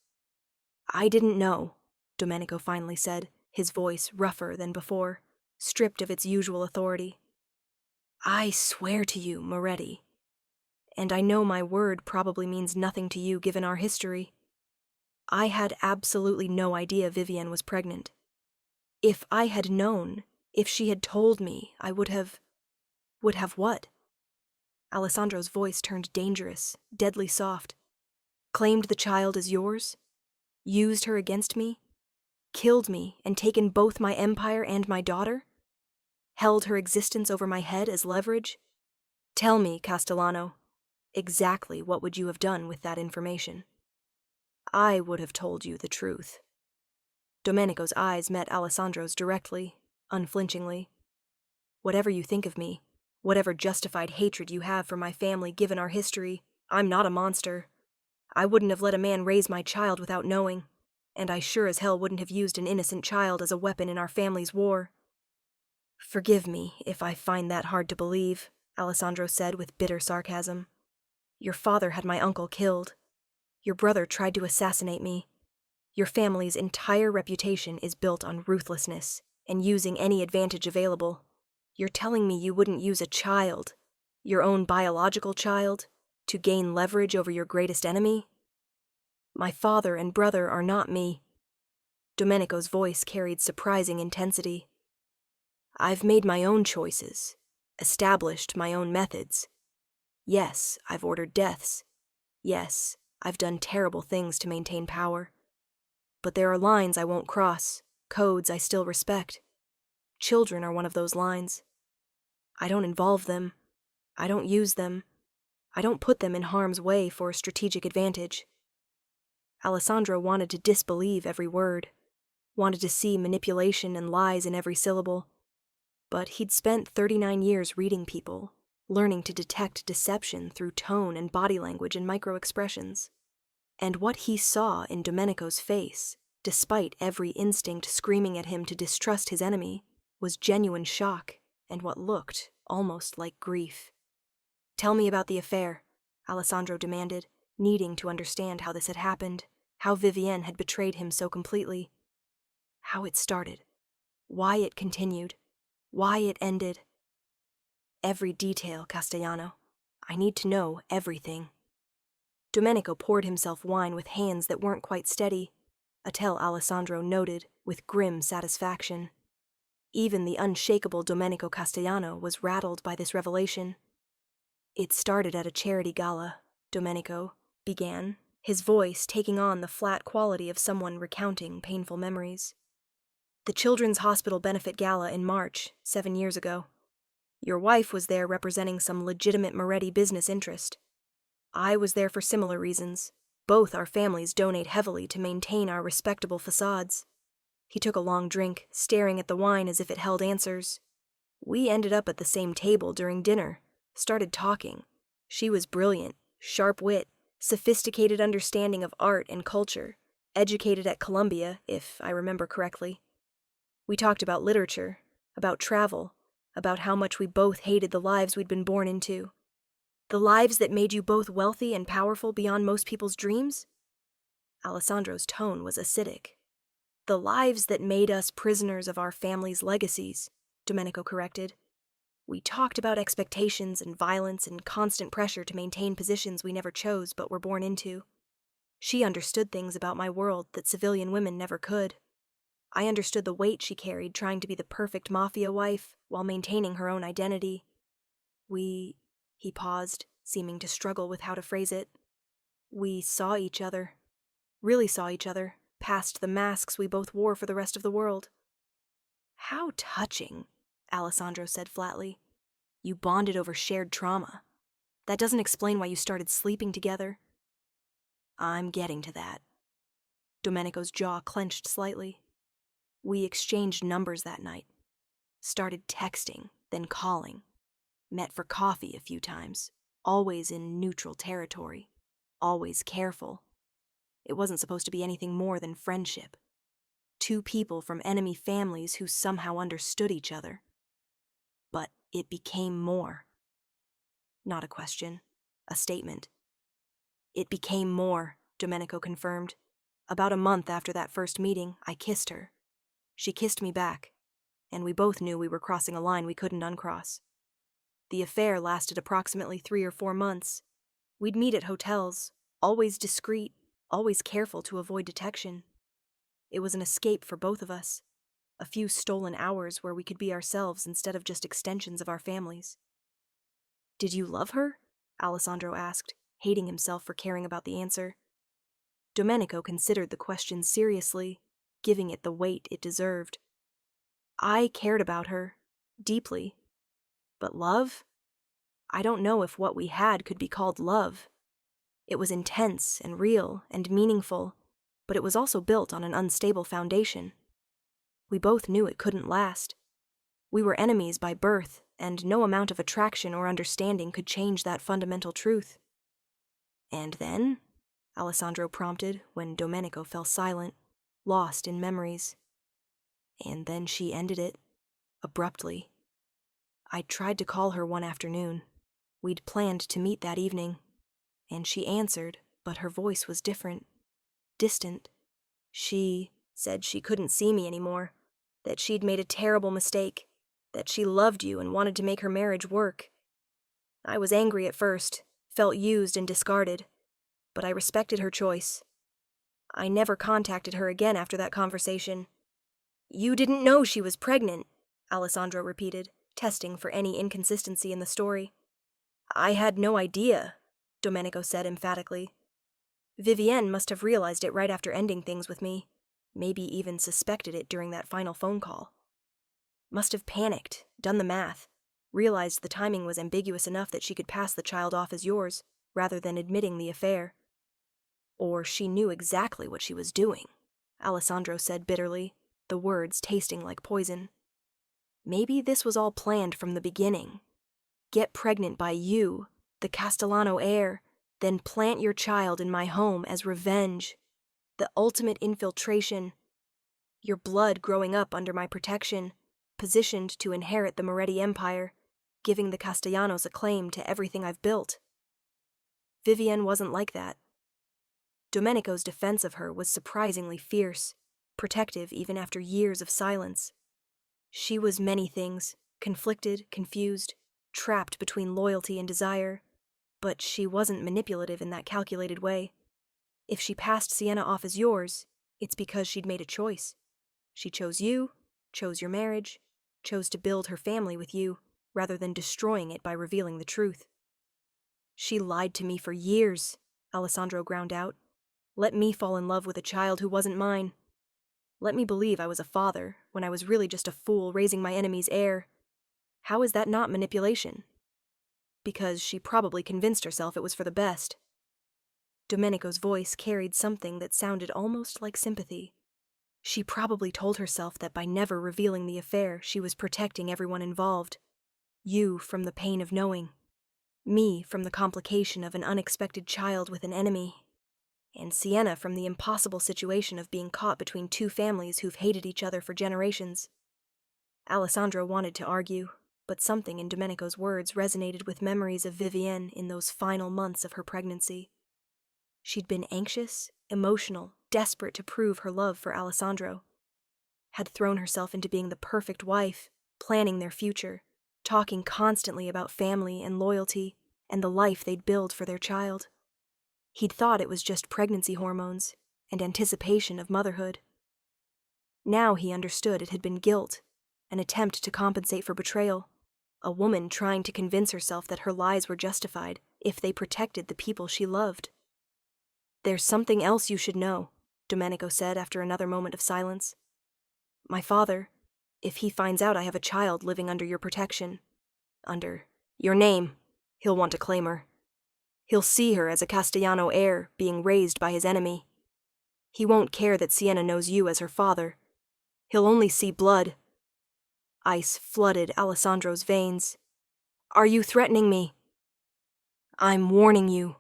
"I didn't know," Domenico finally said, his voice rougher than before, stripped of its usual authority. "I swear to you, Moretti, and I know my word probably means nothing to you given our history. I had absolutely no idea Vivienne was pregnant. If I had known, if she had told me, I would have what?" Alessandro's voice turned dangerous, deadly soft. "Claimed the child as yours? Used her against me? Killed me and taken both my empire and my daughter? Held her existence over my head as leverage? Tell me, Castellano, exactly what would you have done with that information?" "I would have told you the truth." Domenico's eyes met Alessandro's directly, unflinchingly. "Whatever you think of me, whatever justified hatred you have for my family given our history, I'm not a monster. I wouldn't have let a man raise my child without knowing, and I sure as hell wouldn't have used an innocent child as a weapon in our family's war." "Forgive me if I find that hard to believe," Alessandro said with bitter sarcasm. "Your father had my uncle killed. Your brother tried to assassinate me. Your family's entire reputation is built on ruthlessness and using any advantage available. You're telling me you wouldn't use a child, your own biological child, to gain leverage over your greatest enemy? My father and brother are not me." Domenico's voice carried surprising intensity. "I've made my own choices, established my own methods. Yes, I've ordered deaths. Yes, I've done terrible things to maintain power. But there are lines I won't cross, codes I still respect. Children are one of those lines. I don't involve them. I don't use them. I don't put them in harm's way for a strategic advantage." Alessandro wanted to disbelieve every word, wanted to see manipulation and lies in every syllable. But he'd spent 39 years reading people, learning to detect deception through tone and body language and micro-expressions. And what he saw in Domenico's face, despite every instinct screaming at him to distrust his enemy, was genuine shock and what looked almost like grief. "Tell me about the affair," Alessandro demanded, needing to understand how this had happened, how Vivienne had betrayed him so completely. How it started, why it continued, why it ended. Every detail, Castellano. I need to know everything. Domenico poured himself wine with hands that weren't quite steady, a tell Alessandro noted with grim satisfaction. Even the unshakable Domenico Castellano was rattled by this revelation. "It started at a charity gala," Domenico began, his voice taking on the flat quality of someone recounting painful memories. "The Children's Hospital Benefit Gala in March, 7 years ago. Your wife was there representing some legitimate Moretti business interest. I was there for similar reasons. Both our families donate heavily to maintain our respectable facades." He took a long drink, staring at the wine as if it held answers. "We ended up at the same table during dinner, started talking. She was brilliant, sharp wit, sophisticated understanding of art and culture, educated at Columbia, if I remember correctly. We talked about literature, about travel, about how much we both hated the lives we'd been born into. The lives that made you both wealthy and powerful beyond most people's dreams?" Alessandro's tone was acidic. "The lives that made us prisoners of our family's legacies," Domenico corrected. "We talked about expectations and violence and constant pressure to maintain positions we never chose but were born into. She understood things about my world that civilian women never could. I understood the weight she carried trying to be the perfect Mafia wife while maintaining her own identity. He paused, seeming to struggle with how to phrase it. "We saw each other. Really saw each other, past the masks we both wore for the rest of the world." "How touching," Alessandro said flatly. "You bonded over shared trauma. That doesn't explain why you started sleeping together." "I'm getting to that." Domenico's jaw clenched slightly. "We exchanged numbers that night. Started texting, then calling. Met for coffee a few times, always in neutral territory, always careful. It wasn't supposed to be anything more than friendship. Two people from enemy families who somehow understood each other. But it became more. Not a question. A statement. It became more, Domenico confirmed. About a month after that first meeting, I kissed her. She kissed me back, and we both knew we were crossing a line we couldn't uncross. The affair lasted approximately 3 or 4 months. We'd meet at hotels, always discreet, always careful to avoid detection. It was an escape for both of us, a few stolen hours where we could be ourselves instead of just extensions of our families. Did you love her? Alessandro asked, hating himself for caring about the answer. Domenico considered the question seriously, giving it the weight it deserved. I cared about her, deeply. But love? I don't know if what we had could be called love. It was intense and real and meaningful, but it was also built on an unstable foundation. We both knew it couldn't last. We were enemies by birth, and no amount of attraction or understanding could change that fundamental truth. And then? Alessandro prompted when Domenico fell silent, lost in memories. And then she ended it, abruptly. I tried to call her one afternoon. We'd planned to meet that evening, and she answered, but her voice was different, distant. She said she couldn't see me anymore, that she'd made a terrible mistake, that she loved you and wanted to make her marriage work. I was angry at first, felt used and discarded, but I respected her choice. I never contacted her again after that conversation. You didn't know she was pregnant, Alessandro repeated, testing for any inconsistency in the story. I had no idea, Domenico said emphatically. Vivienne must have realized it right after ending things with me, maybe even suspected it during that final phone call. Must have panicked, done the math, realized the timing was ambiguous enough that she could pass the child off as yours, rather than admitting the affair. Or she knew exactly what she was doing, Alessandro said bitterly, the words tasting like poison. Maybe this was all planned from the beginning. Get pregnant by you, the Castellano heir, then plant your child in my home as revenge. The ultimate infiltration. Your blood growing up under my protection, positioned to inherit the Moretti Empire, giving the Castellanos a claim to everything I've built. Vivienne wasn't like that. Domenico's defense of her was surprisingly fierce, protective even after years of silence. She was many things, conflicted, confused, trapped between loyalty and desire, but she wasn't manipulative in that calculated way. If she passed Sienna off as yours, it's because she'd made a choice. She chose you, chose your marriage, chose to build her family with you, rather than destroying it by revealing the truth. She lied to me for years, Alessandro ground out. Let me fall in love with a child who wasn't mine. Let me believe I was a father, when I was really just a fool raising my enemy's heir. How is that not manipulation? Because she probably convinced herself it was for the best. Domenico's voice carried something that sounded almost like sympathy. She probably told herself that by never revealing the affair, she was protecting everyone involved. You from the pain of knowing. Me from the complication of an unexpected child with an enemy. And Sienna from the impossible situation of being caught between two families who've hated each other for generations. Alessandro wanted to argue, but something in Domenico's words resonated with memories of Vivienne in those final months of her pregnancy. She'd been anxious, emotional, desperate to prove her love for Alessandro. Had thrown herself into being the perfect wife, planning their future, talking constantly about family and loyalty, and the life they'd build for their child. He'd thought it was just pregnancy hormones and anticipation of motherhood. Now he understood it had been guilt, an attempt to compensate for betrayal, a woman trying to convince herself that her lies were justified if they protected the people she loved. There's something else you should know, Domenico said after another moment of silence. My father, if he finds out I have a child living under your protection, under your name, he'll want to claim her. He'll see her as a Castellano heir being raised by his enemy. He won't care that Sienna knows you as her father. He'll only see blood. Ice flooded Alessandro's veins. Are you threatening me? I'm warning you.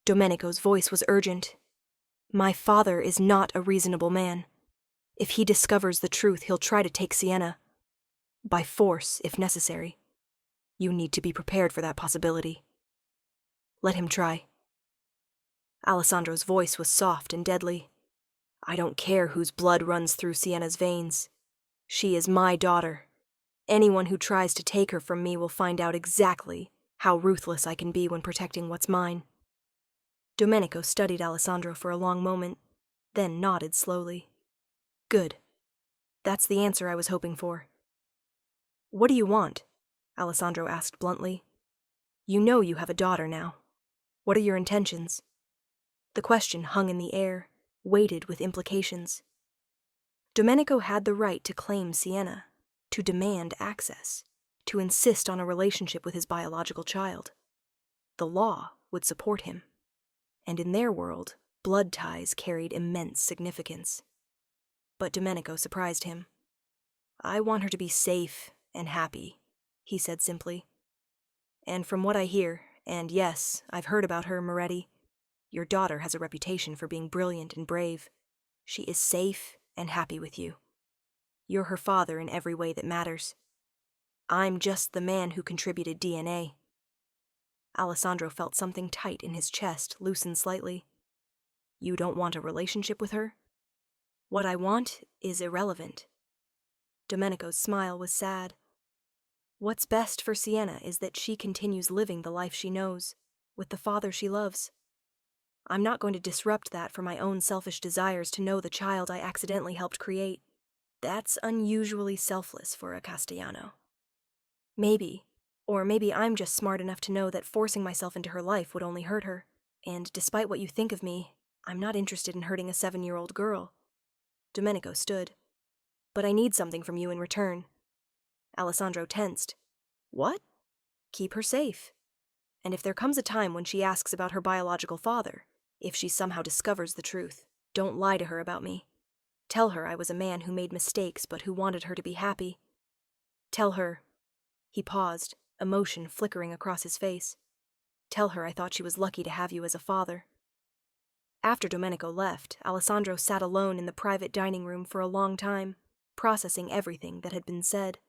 Domenico's voice was urgent. My father is not a reasonable man. If he discovers the truth, he'll try to take Sienna. By force, if necessary. You need to be prepared for that possibility. Let him try. Alessandro's voice was soft and deadly. I don't care whose blood runs through Sienna's veins. She is my daughter. Anyone who tries to take her from me will find out exactly how ruthless I can be when protecting what's mine. Domenico studied Alessandro for a long moment, then nodded slowly. Good. That's the answer I was hoping for. What do you want? Alessandro asked bluntly. You know you have a daughter now. What are your intentions? The question hung in the air, weighted with implications. Domenico had the right to claim Sienna, to demand access, to insist on a relationship with his biological child. The law would support him, and in their world, blood ties carried immense significance. But Domenico surprised him. I want her to be safe and happy, he said simply. And from what I hear, and yes, I've heard about her, Moretti, your daughter has a reputation for being brilliant and brave. She is safe and happy with you. You're her father in every way that matters. I'm just the man who contributed DNA. Alessandro felt something tight in his chest loosen slightly. You don't want a relationship with her? What I want is irrelevant. Domenico's smile was sad. What's best for Sienna is that she continues living the life she knows, with the father she loves. I'm not going to disrupt that for my own selfish desires to know the child I accidentally helped create. That's unusually selfless for a Castellano. Maybe I'm just smart enough to know that forcing myself into her life would only hurt her, and despite what you think of me, I'm not interested in hurting a 7-year-old girl. Domenico stood. But I need something from you in return. Alessandro tensed. What? Keep her safe. And if there comes a time when she asks about her biological father, if she somehow discovers the truth, don't lie to her about me. Tell her I was a man who made mistakes but who wanted her to be happy. Tell her... He paused, emotion flickering across his face. Tell her I thought she was lucky to have you as a father. After Domenico left, Alessandro sat alone in the private dining room for a long time, processing everything that had been said.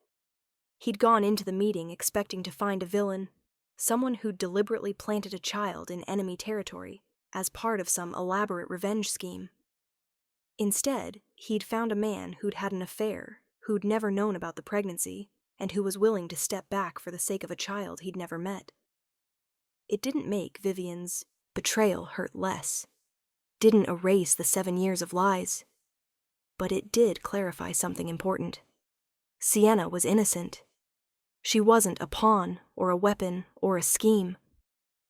He'd gone into the meeting expecting to find a villain, someone who'd deliberately planted a child in enemy territory as part of some elaborate revenge scheme. Instead, he'd found a man who'd had an affair, who'd never known about the pregnancy, and who was willing to step back for the sake of a child he'd never met. It didn't make Vivian's betrayal hurt less, didn't erase the 7 years of lies, but it did clarify something important. Sienna was innocent. She wasn't a pawn or a weapon or a scheme.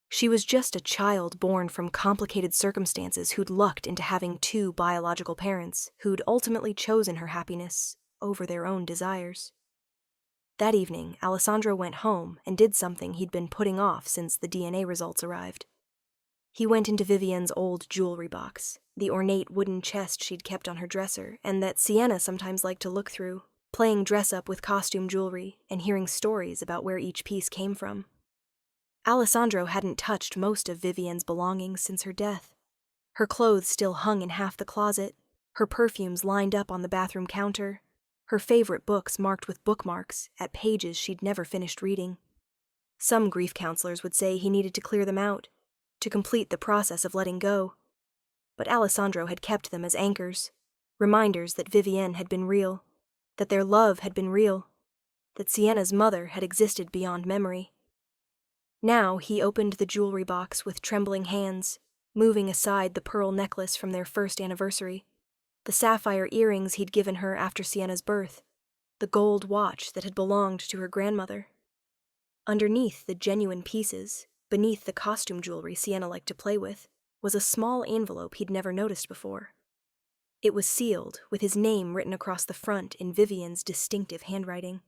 She was just a child born from complicated circumstances who'd lucked into having 2 biological parents who'd ultimately chosen her happiness over their own desires. That evening, Alessandro went home and did something he'd been putting off since the DNA results arrived. He went into Vivian's old jewelry box, the ornate wooden chest she'd kept on her dresser and that Sienna sometimes liked to look through, playing dress-up with costume jewelry and hearing stories about where each piece came from. Alessandro hadn't touched most of Vivian's belongings since her death. Her clothes still hung in half the closet, her perfumes lined up on the bathroom counter, her favorite books marked with bookmarks at pages she'd never finished reading. Some grief counselors would say he needed to clear them out, to complete the process of letting go. But Alessandro had kept them as anchors, reminders that Vivian had been real, that their love had been real, that Sienna's mother had existed beyond memory. Now he opened the jewelry box with trembling hands, moving aside the pearl necklace from their first anniversary, the sapphire earrings he'd given her after Sienna's birth, the gold watch that had belonged to her grandmother. Underneath the genuine pieces, beneath the costume jewelry Sienna liked to play with, was a small envelope he'd never noticed before. It was sealed, with his name written across the front in Vivian's distinctive handwriting.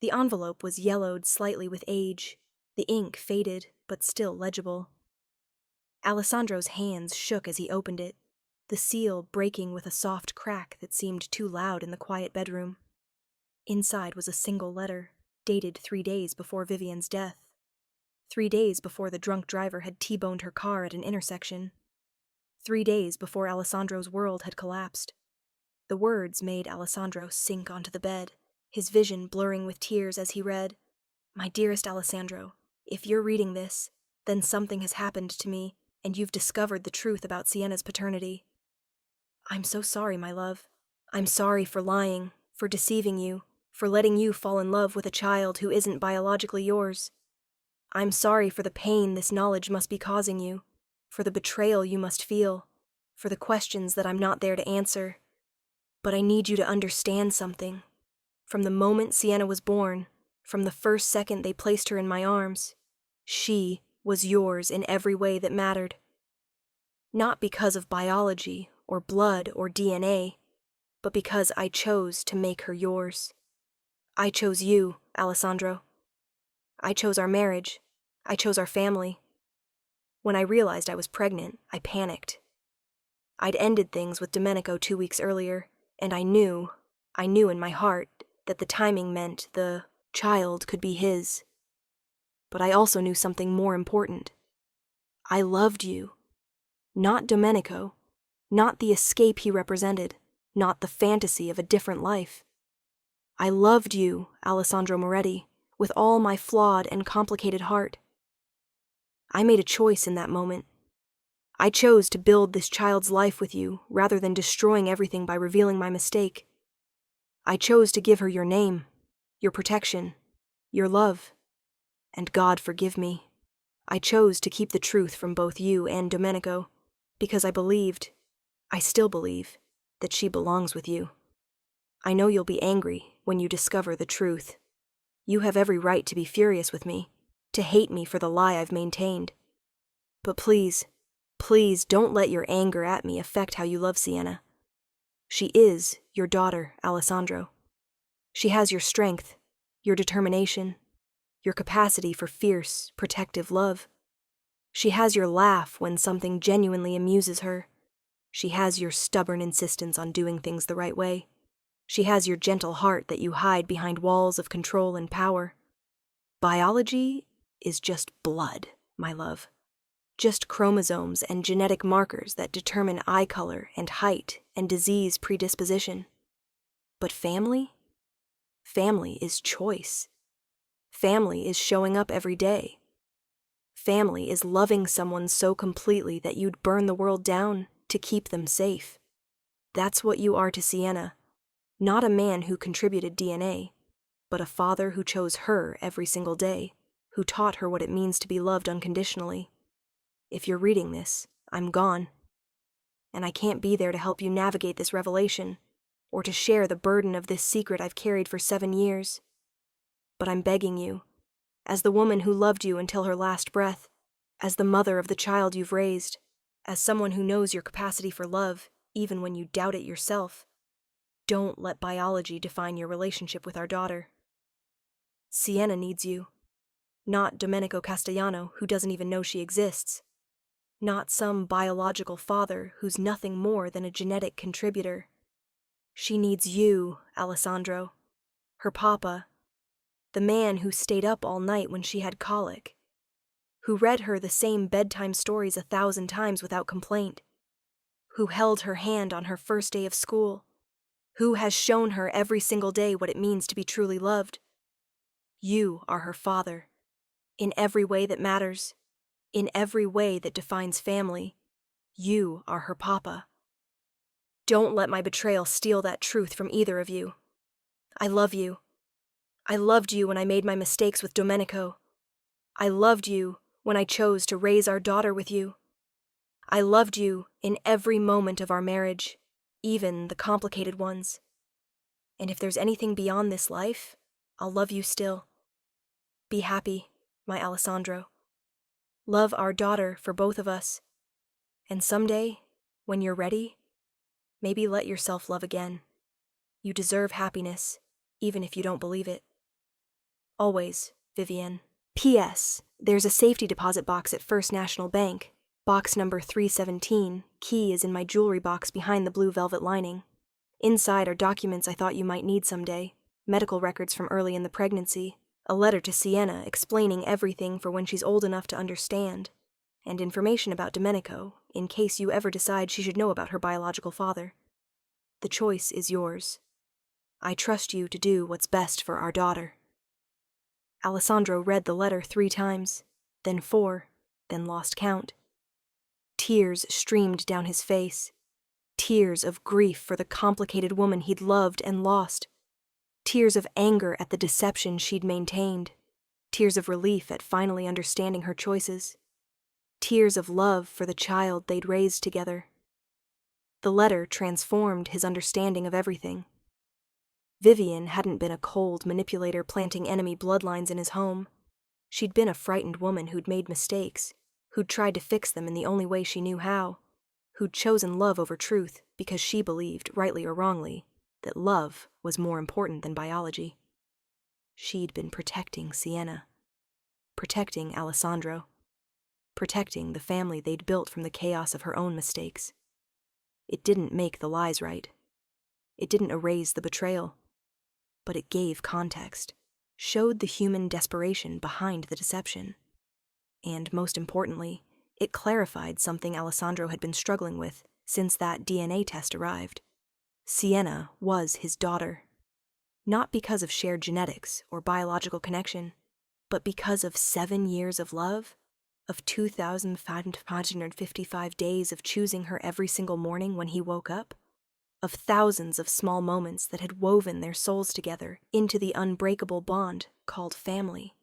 The envelope was yellowed slightly with age, the ink faded, but still legible. Alessandro's hands shook as he opened it, the seal breaking with a soft crack that seemed too loud in the quiet bedroom. Inside was a single letter, dated 3 days before Vivian's death. 3 days before the drunk driver had T-boned her car at an intersection. 3 days before Alessandro's world had collapsed. The words made Alessandro sink onto the bed, his vision blurring with tears as he read, My dearest Alessandro, if you're reading this, then something has happened to me, and you've discovered the truth about Sienna's paternity. I'm so sorry, my love. I'm sorry for lying, for deceiving you, for letting you fall in love with a child who isn't biologically yours. I'm sorry for the pain this knowledge must be causing you, for the betrayal you must feel, for the questions that I'm not there to answer. But I need you to understand something. From the moment Sienna was born, from the first second they placed her in my arms, she was yours in every way that mattered. Not because of biology, or blood, or DNA, but because I chose to make her yours. I chose you, Alessandro. I chose our marriage. I chose our family. When I realized I was pregnant, I panicked. I'd ended things with Domenico 2 weeks earlier, and I knew in my heart that the timing meant the child could be his. But I also knew something more important. I loved you. Not Domenico, not the escape he represented, not the fantasy of a different life. I loved you, Alessandro Moretti, with all my flawed and complicated heart. I made a choice in that moment. I chose to build this child's life with you rather than destroying everything by revealing my mistake. I chose to give her your name, your protection, your love. And God forgive me. I chose to keep the truth from both you and Domenico, because I still believe, that she belongs with you. I know you'll be angry when you discover the truth. You have every right to be furious with me, to hate me for the lie I've maintained. But please don't let your anger at me affect how you love Sienna. She is your daughter, Alessandro. She has your strength, your determination, your capacity for fierce, protective love. She has your laugh when something genuinely amuses her. She has your stubborn insistence on doing things the right way. She has your gentle heart that you hide behind walls of control and power. Biology is just blood, my love. Just chromosomes and genetic markers that determine eye color and height and disease predisposition. But family? Family is choice. Family is showing up every day. Family is loving someone so completely that you'd burn the world down to keep them safe. That's what you are to Sienna. Not a man who contributed DNA, but a father who chose her every single day, who taught her what it means to be loved unconditionally. If you're reading this, I'm gone. And I can't be there to help you navigate this revelation, or to share the burden of this secret I've carried for 7 years. But I'm begging you, as the woman who loved you until her last breath, as the mother of the child you've raised, as someone who knows your capacity for love, even when you doubt it yourself, don't let biology define your relationship with our daughter. Sienna needs you. Not Domenico Castellano, who doesn't even know she exists. Not some biological father who's nothing more than a genetic contributor. She needs you, Alessandro. Her papa. The man who stayed up all night when she had colic. Who read her the same bedtime stories 1,000 times without complaint. Who held her hand on her first day of school. Who has shown her every single day what it means to be truly loved. You are her father. In every way that matters. In every way that defines family. You are her papa. Don't let my betrayal steal that truth from either of you. I love you. I loved you when I made my mistakes with Domenico. I loved you when I chose to raise our daughter with you. I loved you in every moment of our marriage, even the complicated ones. And if there's anything beyond this life, I'll love you still. Be happy, my Alessandro. Love our daughter for both of us. And someday, when you're ready, maybe let yourself love again. You deserve happiness, even if you don't believe it. Always, Vivienne. P.S. There's a safety deposit box at First National Bank. Box number 317. Key is in my jewelry box behind the blue velvet lining. Inside are documents I thought you might need someday. Medical records from early in the pregnancy. A letter to Sienna explaining everything for when she's old enough to understand. And information about Domenico, in case you ever decide she should know about her biological father. The choice is yours. I trust you to do what's best for our daughter. Alessandro read the letter 3 times, then 4, then lost count. Tears streamed down his face. Tears of grief for the complicated woman he'd loved and lost. Tears of anger at the deception she'd maintained. Tears of relief at finally understanding her choices. Tears of love for the child they'd raised together. The letter transformed his understanding of everything. Vivian hadn't been a cold manipulator planting enemy bloodlines in his home. She'd been a frightened woman who'd made mistakes, who'd tried to fix them in the only way she knew how, who'd chosen love over truth because she believed, rightly or wrongly, that love was more important than biology. She'd been protecting Sienna, protecting Alessandro, protecting the family they'd built from the chaos of her own mistakes. It didn't make the lies right. It didn't erase the betrayal. But it gave context, showed the human desperation behind the deception. And most importantly, it clarified something Alessandro had been struggling with since that DNA test arrived. Sienna was his daughter. Not because of shared genetics or biological connection, but because of 7 years of love, of 2,555 days of choosing her every single morning when he woke up, of thousands of small moments that had woven their souls together into the unbreakable bond called family.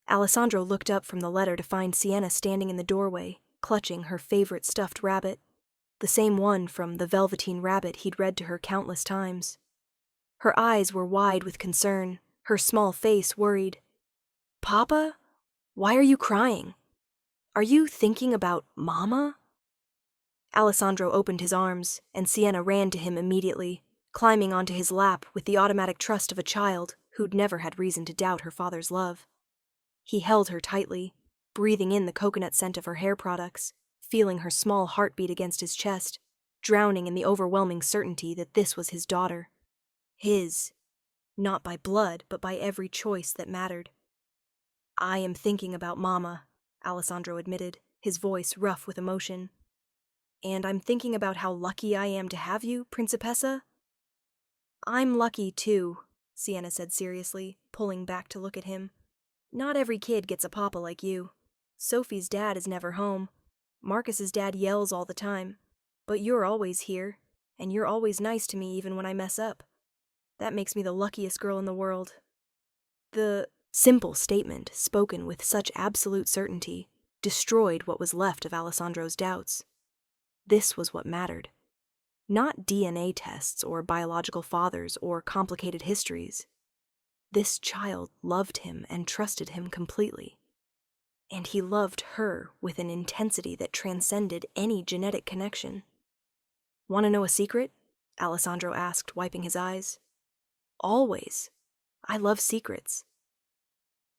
Alessandro looked up from the letter to find Sienna standing in the doorway, clutching her favorite stuffed rabbit, the same one from The Velveteen Rabbit he'd read to her countless times. Her eyes were wide with concern, her small face worried. "Papa? Why are you crying? Are you thinking about Mama?" Alessandro opened his arms, and Sienna ran to him immediately, climbing onto his lap with the automatic trust of a child who'd never had reason to doubt her father's love. He held her tightly, breathing in the coconut scent of her hair products, feeling her small heartbeat against his chest, drowning in the overwhelming certainty that this was his daughter. His, not by blood, but by every choice that mattered. "I am thinking about Mama," Alessandro admitted, his voice rough with emotion. "And I'm thinking about how lucky I am to have you, Principessa." "I'm lucky, too," Sienna said seriously, pulling back to look at him. "Not every kid gets a papa like you. Sophie's dad is never home. Marcus's dad yells all the time. But you're always here, and you're always nice to me even when I mess up. That makes me the luckiest girl in the world." The simple statement, spoken with such absolute certainty, destroyed what was left of Alessandro's doubts. This was what mattered. Not DNA tests or biological fathers or complicated histories. This child loved him and trusted him completely. And he loved her with an intensity that transcended any genetic connection. "Want to know a secret?" Alessandro asked, wiping his eyes. "Always. I love secrets.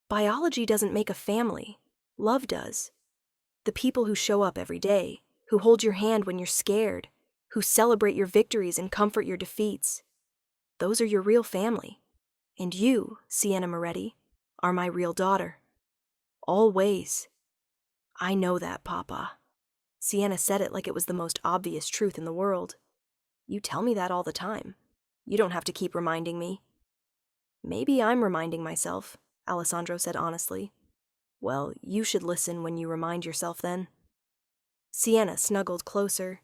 Biology doesn't make a family. Love does. The people who show up every day, who hold your hand when you're scared, who celebrate your victories and comfort your defeats. Those are your real family. And you, Sienna Moretti, are my real daughter. Always. I know that, Papa." Sienna said it like it was the most obvious truth in the world. "You tell me that all the time. You don't have to keep reminding me." "Maybe I'm reminding myself," Alessandro said honestly. "Well, you should listen when you remind yourself then." Sienna snuggled closer.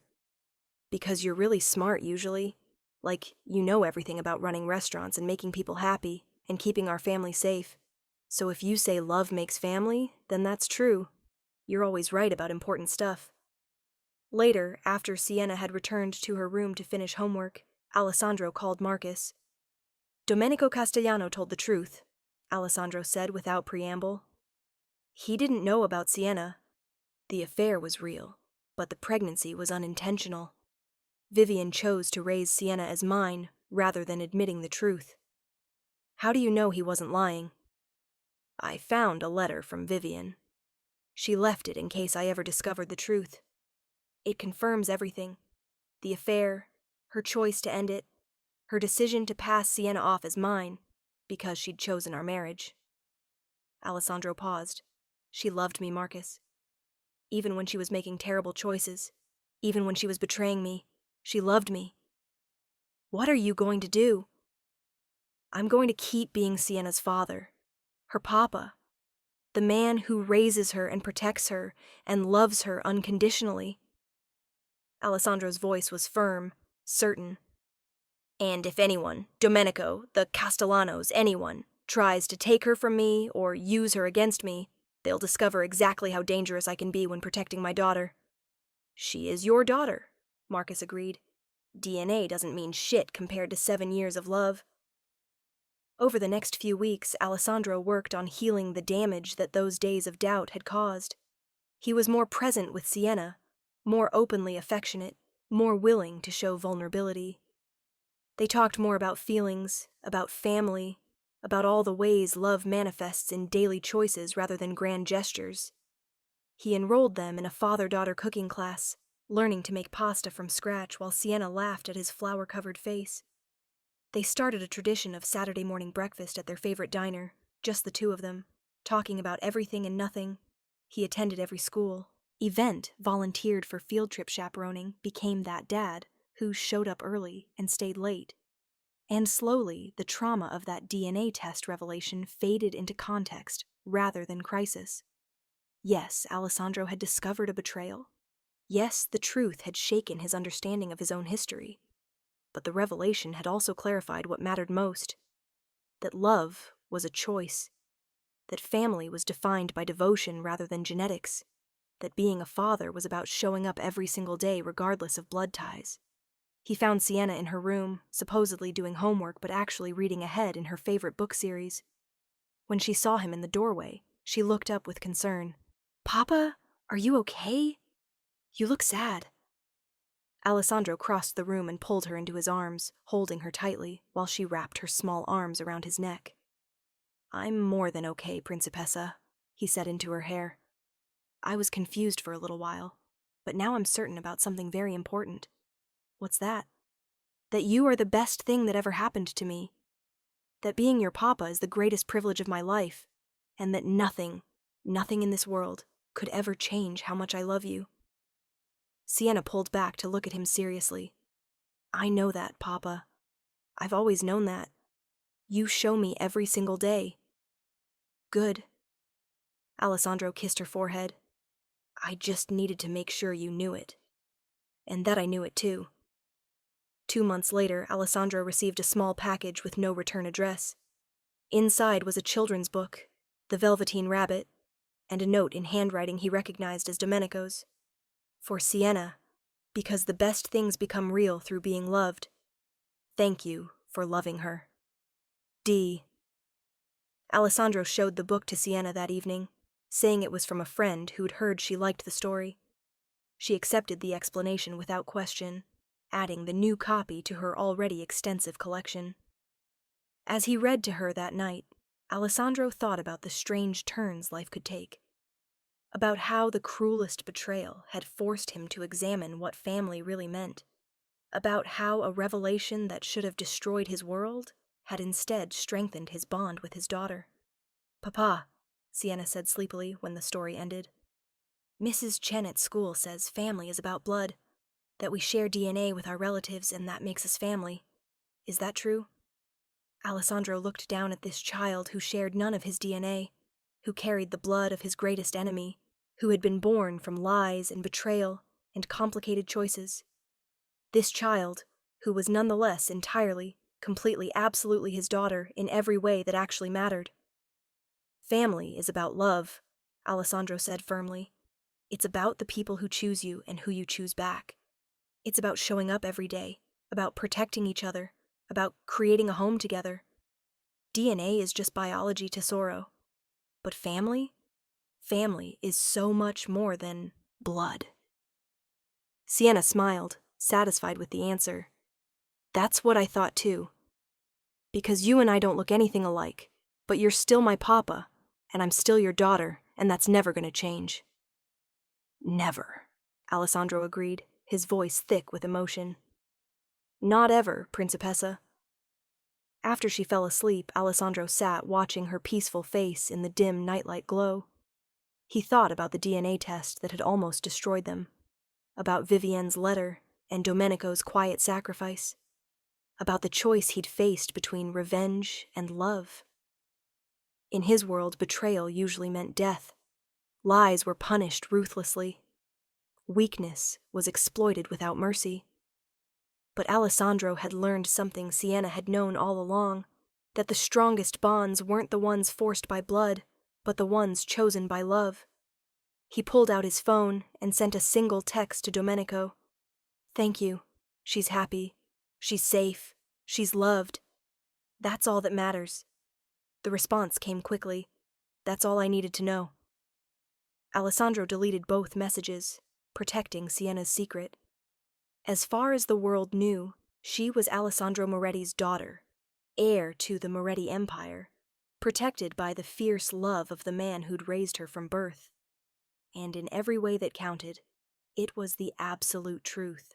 "Because you're really smart usually. Like, you know everything about running restaurants and making people happy and keeping our family safe. So if you say love makes family, then that's true. You're always right about important stuff." Later, after Sienna had returned to her room to finish homework, Alessandro called Marcus. "Domenico Castellano told the truth," Alessandro said without preamble. "He didn't know about Sienna. The affair was real, but the pregnancy was unintentional. Vivian chose to raise Sienna as mine rather than admitting the truth." "How do you know he wasn't lying?" "I found a letter from Vivian. She left it in case I ever discovered the truth. It confirms everything. The affair, her choice to end it, her decision to pass Sienna off as mine, because she'd chosen our marriage." Alessandro paused. "She loved me, Marcus. Even when she was making terrible choices, even when she was betraying me, she loved me." "What are you going to do?" "I'm going to keep being Sienna's father, her papa, the man who raises her and protects her and loves her unconditionally. Alessandro's voice was firm, certain. And if anyone, Domenico, the Castellanos, anyone, tries to take her from me or use her against me, they'll discover exactly how dangerous I can be when protecting my daughter. She is your daughter, Marcus agreed. DNA doesn't mean shit compared to 7 years of love. Over the next few weeks, Alessandro worked on healing the damage that those days of doubt had caused. He was more present with Sienna, more openly affectionate, more willing to show vulnerability. They talked more about feelings, about family, about all the ways love manifests in daily choices rather than grand gestures. He enrolled them in a father-daughter cooking class, learning to make pasta from scratch while Sienna laughed at his flour-covered face. They started a tradition of Saturday morning breakfast at their favorite diner, just the two of them, talking about everything and nothing. He attended every school, event volunteered for field trip chaperoning, became that dad who showed up early and stayed late. And slowly, the trauma of that DNA test revelation faded into context rather than crisis. Yes, Alessandro had discovered a betrayal. Yes, the truth had shaken his understanding of his own history. But the revelation had also clarified what mattered most: that love was a choice, that family was defined by devotion rather than genetics, that being a father was about showing up every single day regardless of blood ties. He found Sienna in her room, supposedly doing homework but actually reading ahead in her favorite book series. When she saw him in the doorway, she looked up with concern. "Papa, are you okay? You look sad." Alessandro crossed the room and pulled her into his arms, holding her tightly, while she wrapped her small arms around his neck. "I'm more than okay, Principessa," he said into her hair. "I was confused for a little while, but now I'm certain about something very important." "What's that?" "That you are the best thing that ever happened to me. That being your papa is the greatest privilege of my life, and that nothing in this world could ever change how much I love you." Sienna pulled back to look at him seriously. "I know that, Papa. I've always known that. You show me every single day." "Good." Alessandro kissed her forehead. "I just needed to make sure you knew it. And that I knew it too." 2 months later, Alessandro received a small package with no return address. Inside was a children's book, The Velveteen Rabbit, and a note in handwriting he recognized as Domenico's. "For Sienna, because the best things become real through being loved. Thank you for loving her. D." Alessandro showed the book to Sienna that evening, saying it was from a friend who'd heard she liked the story. She accepted the explanation without question, adding the new copy to her already extensive collection. As he read to her that night, Alessandro thought about the strange turns life could take, about how the cruelest betrayal had forced him to examine what family really meant, about how a revelation that should have destroyed his world had instead strengthened his bond with his daughter. "Papa," Sienna said sleepily when the story ended, "Mrs. Chen at school says family is about blood, that we share DNA with our relatives and that makes us family. Is that true?" Alessandro looked down at this child who shared none of his DNA, who carried the blood of his greatest enemy, who had been born from lies and betrayal and complicated choices. This child, who was nonetheless entirely, completely, absolutely his daughter in every way that actually mattered. "Family is about love," Alessandro said firmly. "It's about the people who choose you and who you choose back. It's about showing up every day, about protecting each other, about creating a home together. DNA is just biology, tesoro. But family is so much more than blood." Sienna smiled, satisfied with the answer. "That's what I thought too. Because you and I don't look anything alike, but you're still my papa, and I'm still your daughter, and that's never going to change." "Never," Alessandro agreed, his voice thick with emotion. "Not ever, Principessa." After she fell asleep, Alessandro sat watching her peaceful face in the dim nightlight glow. He thought about the DNA test that had almost destroyed them, about Vivienne's letter and Domenico's quiet sacrifice, about the choice he'd faced between revenge and love. In his world, betrayal usually meant death. Lies were punished ruthlessly. Weakness was exploited without mercy. But Alessandro had learned something Sienna had known all along, that the strongest bonds weren't the ones forced by blood, but the ones chosen by love. He pulled out his phone and sent a single text to Domenico. "Thank you. She's happy. She's safe. She's loved. That's all that matters." The response came quickly. "That's all I needed to know." Alessandro deleted both messages, protecting Sienna's secret. As far as the world knew, she was Alessandro Moretti's daughter, heir to the Moretti Empire, protected by the fierce love of the man who'd raised her from birth. And in every way that counted, it was the absolute truth.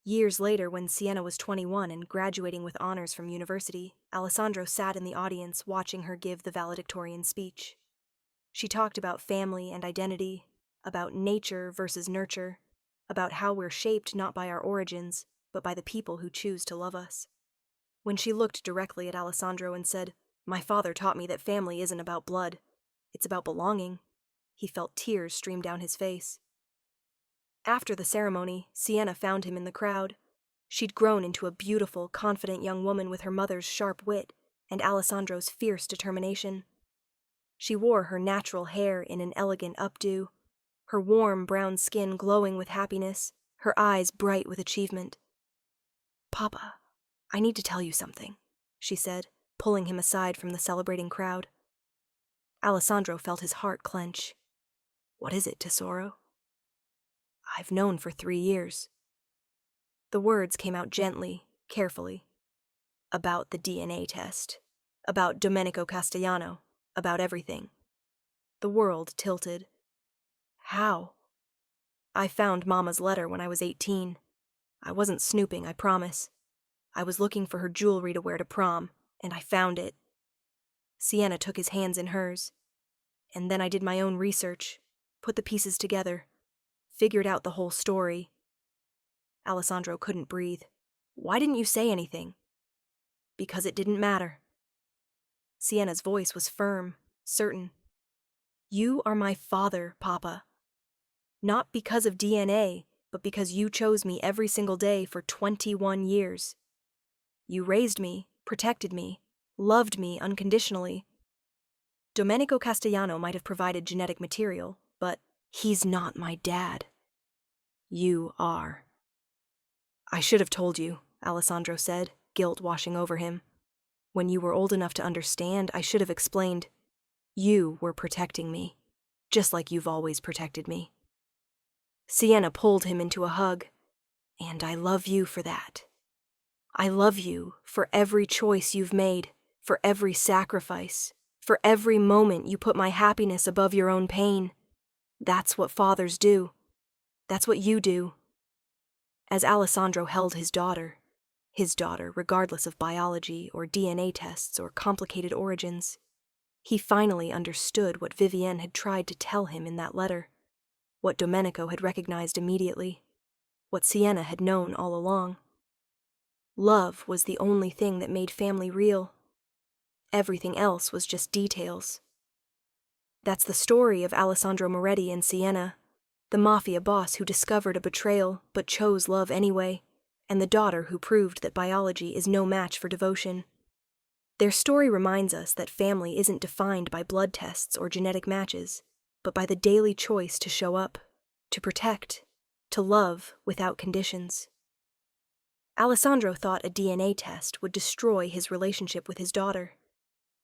Years later, when Sienna was 21 and graduating with honors from university, Alessandro sat in the audience watching her give the valedictorian speech. She talked about family and identity, about nature versus nurture, about how we're shaped not by our origins, but by the people who choose to love us. When she looked directly at Alessandro and said, "My father taught me that family isn't about blood. It's about belonging," he felt tears stream down his face. After the ceremony, Sienna found him in the crowd. She'd grown into a beautiful, confident young woman with her mother's sharp wit and Alessandro's fierce determination. She wore her natural hair in an elegant updo, her warm brown skin glowing with happiness, her eyes bright with achievement. "Papa, I need to tell you something," she said, pulling him aside from the celebrating crowd. Alessandro felt his heart clench. "What is it, tesoro?" "I've known for 3 years." The words came out gently, carefully. "About the DNA test. About Domenico Castellano. About everything." The world tilted. "How?" "I found Mama's letter when I was 18. I wasn't snooping, I promise. I was looking for her jewelry to wear to prom, and I found it." Sienna took his hands in hers. "And then I did my own research, put the pieces together, figured out the whole story." Alessandro couldn't breathe. "Why didn't you say anything?" "Because it didn't matter." Sienna's voice was firm, certain. "You are my father, Papa. Not because of DNA, but because you chose me every single day for 21 years. You raised me, protected me, loved me unconditionally. Domenico Castellano might have provided genetic material, but he's not my dad. You are." "I should have told you," Alessandro said, guilt washing over him. "When you were old enough to understand, I should have explained. You were protecting me, just like you've always protected me." Sienna pulled him into a hug. "And I love you for that. I love you for every choice you've made, for every sacrifice, for every moment you put my happiness above your own pain. That's what fathers do. That's what you do." As Alessandro held his daughter, regardless of biology or DNA tests or complicated origins, he finally understood what Vivienne had tried to tell him in that letter, what Domenico had recognized immediately, what Sienna had known all along. Love was the only thing that made family real. Everything else was just details. That's the story of Alessandro Moretti and Sienna, the Mafia boss who discovered a betrayal but chose love anyway, and the daughter who proved that biology is no match for devotion. Their story reminds us that family isn't defined by blood tests or genetic matches, but by the daily choice to show up, to protect, to love without conditions. Alessandro thought a DNA test would destroy his relationship with his daughter.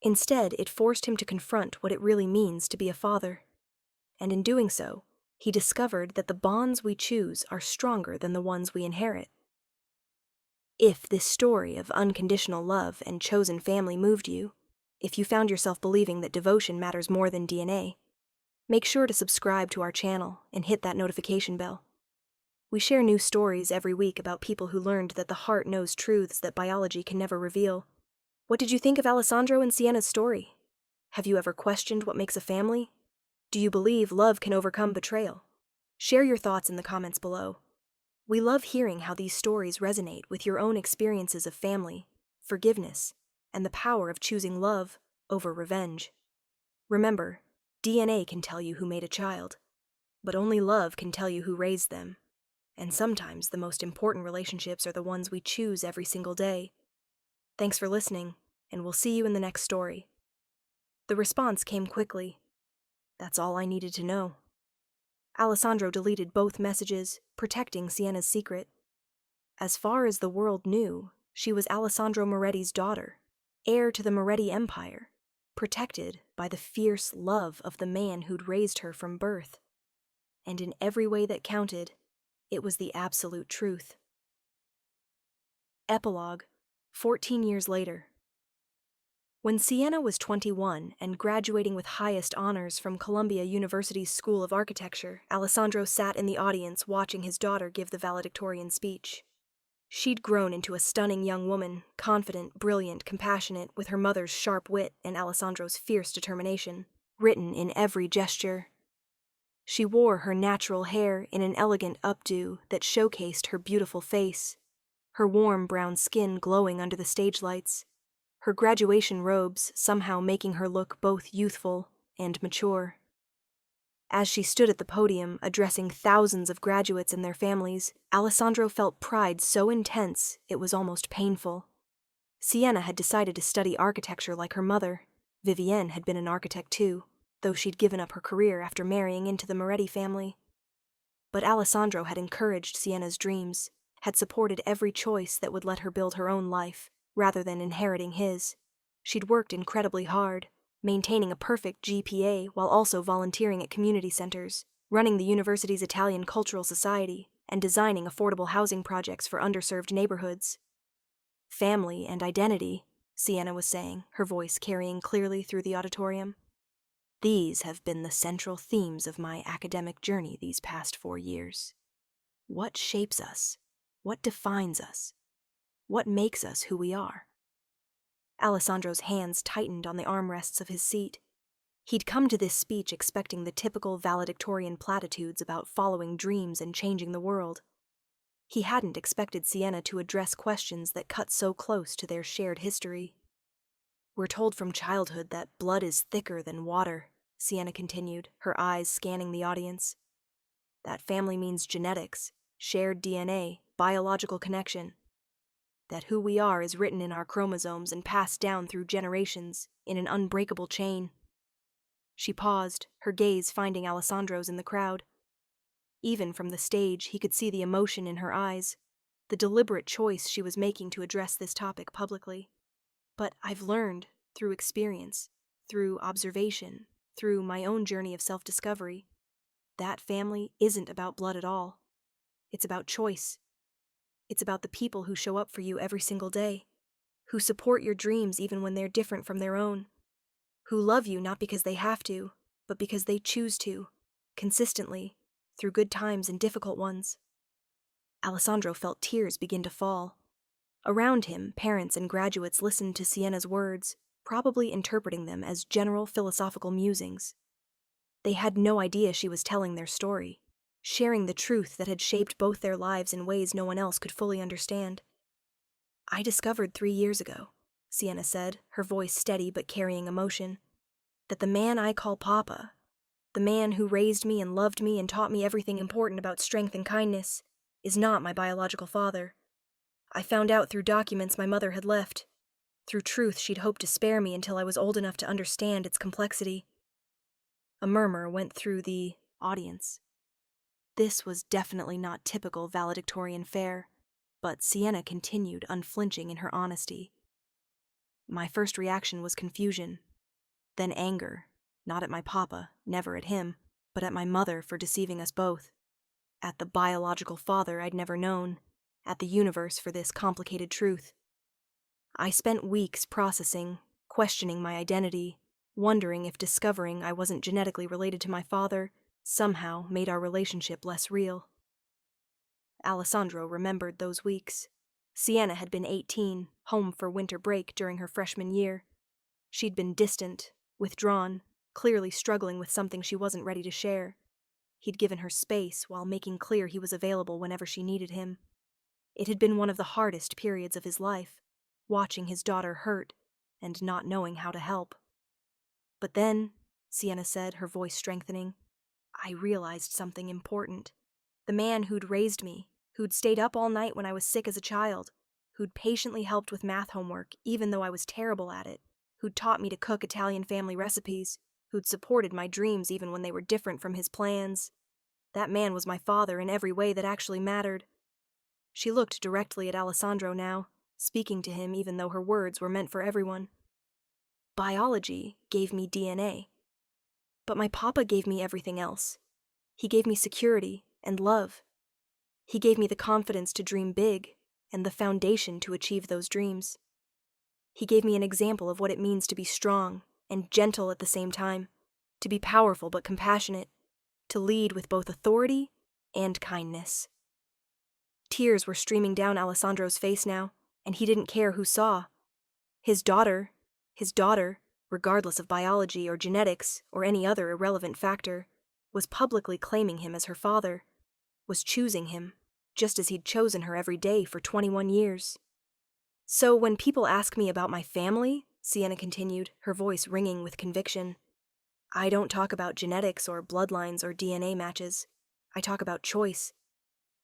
Instead, it forced him to confront what it really means to be a father. And in doing so, he discovered that the bonds we choose are stronger than the ones we inherit. If this story of unconditional love and chosen family moved you, if you found yourself believing that devotion matters more than DNA, make sure to subscribe to our channel and hit that notification bell. We share new stories every week about people who learned that the heart knows truths that biology can never reveal. What did you think of Alessandro and Sienna's story? Have you ever questioned what makes a family? Do you believe love can overcome betrayal? Share your thoughts in the comments below. We love hearing how these stories resonate with your own experiences of family, forgiveness, and the power of choosing love over revenge. Remember, DNA can tell you who made a child, but only love can tell you who raised them. And sometimes the most important relationships are the ones we choose every single day. Thanks for listening, and we'll see you in the next story. The response came quickly. That's all I needed to know. Alessandro deleted both messages, protecting Sienna's secret. As far as the world knew, she was Alessandro Moretti's daughter, heir to the Moretti Empire, protected by the fierce love of the man who'd raised her from birth. And in every way that counted, it was the absolute truth. Epilogue, 14 years later. When Sienna was 21 and graduating with highest honors from Columbia University's School of Architecture, Alessandro sat in the audience watching his daughter give the valedictorian speech. She'd grown into a stunning young woman, confident, brilliant, compassionate, with her mother's sharp wit and Alessandro's fierce determination, written in every gesture. She wore her natural hair in an elegant updo that showcased her beautiful face, her warm brown skin glowing under the stage lights, her graduation robes somehow making her look both youthful and mature. As she stood at the podium addressing thousands of graduates and their families, Alessandro felt pride so intense it was almost painful. Sienna had decided to study architecture like her mother. Vivienne had been an architect too, though she'd given up her career after marrying into the Moretti family. But Alessandro had encouraged Sienna's dreams, had supported every choice that would let her build her own life, rather than inheriting his. She'd worked incredibly hard, maintaining a perfect GPA while also volunteering at community centers, running the university's Italian Cultural Society, and designing affordable housing projects for underserved neighborhoods. Family and identity, Sienna was saying, her voice carrying clearly through the auditorium. These have been the central themes of my academic journey these past 4 years. What shapes us? What defines us? What makes us who we are? Alessandro's hands tightened on the armrests of his seat. He'd come to this speech expecting the typical valedictorian platitudes about following dreams and changing the world. He hadn't expected Sienna to address questions that cut so close to their shared history. We're told from childhood that blood is thicker than water, Sienna continued, her eyes scanning the audience. That family means genetics, shared DNA, biological connection. That who we are is written in our chromosomes and passed down through generations in an unbreakable chain. She paused, her gaze finding Alessandro's in the crowd. Even from the stage, he could see the emotion in her eyes, the deliberate choice she was making to address this topic publicly. But I've learned, through experience, through observation, through my own journey of self-discovery, that family isn't about blood at all. It's about choice. It's about the people who show up for you every single day, who support your dreams even when they're different from their own, who love you not because they have to, but because they choose to, consistently, through good times and difficult ones. Alessandro felt tears begin to fall. Around him, parents and graduates listened to Sienna's words, probably interpreting them as general philosophical musings. They had no idea she was telling their story, sharing the truth that had shaped both their lives in ways no one else could fully understand. I discovered 3 years ago, Sienna said, her voice steady but carrying emotion, that the man I call Papa, the man who raised me and loved me and taught me everything important about strength and kindness, is not my biological father. I found out through documents my mother had left, through truth she'd hoped to spare me until I was old enough to understand its complexity. A murmur went through the audience. This was definitely not typical valedictorian fare, but Sienna continued, unflinching in her honesty. My first reaction was confusion, then anger, not at my papa, never at him, but at my mother for deceiving us both, at the biological father I'd never known, at the universe for this complicated truth. I spent weeks processing, questioning my identity, wondering if discovering I wasn't genetically related to my father somehow made our relationship less real. Alessandro remembered those weeks. Sienna had been 18, home for winter break during her freshman year. She'd been distant, withdrawn, clearly struggling with something she wasn't ready to share. He'd given her space while making clear he was available whenever she needed him. It had been one of the hardest periods of his life, watching his daughter hurt and not knowing how to help. But then, Sienna said, her voice strengthening. I realized something important. The man who'd raised me, who'd stayed up all night when I was sick as a child, who'd patiently helped with math homework even though I was terrible at it, who'd taught me to cook Italian family recipes, who'd supported my dreams even when they were different from his plans. That man was my father in every way that actually mattered. She looked directly at Alessandro now, speaking to him even though her words were meant for everyone. Biology gave me DNA. But my papa gave me everything else. He gave me security and love. He gave me the confidence to dream big and the foundation to achieve those dreams. He gave me an example of what it means to be strong and gentle at the same time, to be powerful but compassionate, to lead with both authority and kindness. Tears were streaming down Alessandro's face now, and he didn't care who saw. His daughter, regardless of biology or genetics or any other irrelevant factor, was publicly claiming him as her father, was choosing him, just as he'd chosen her every day for 21 years. So when people ask me about my family, Sienna continued, her voice ringing with conviction, I don't talk about genetics or bloodlines or DNA matches. I talk about choice,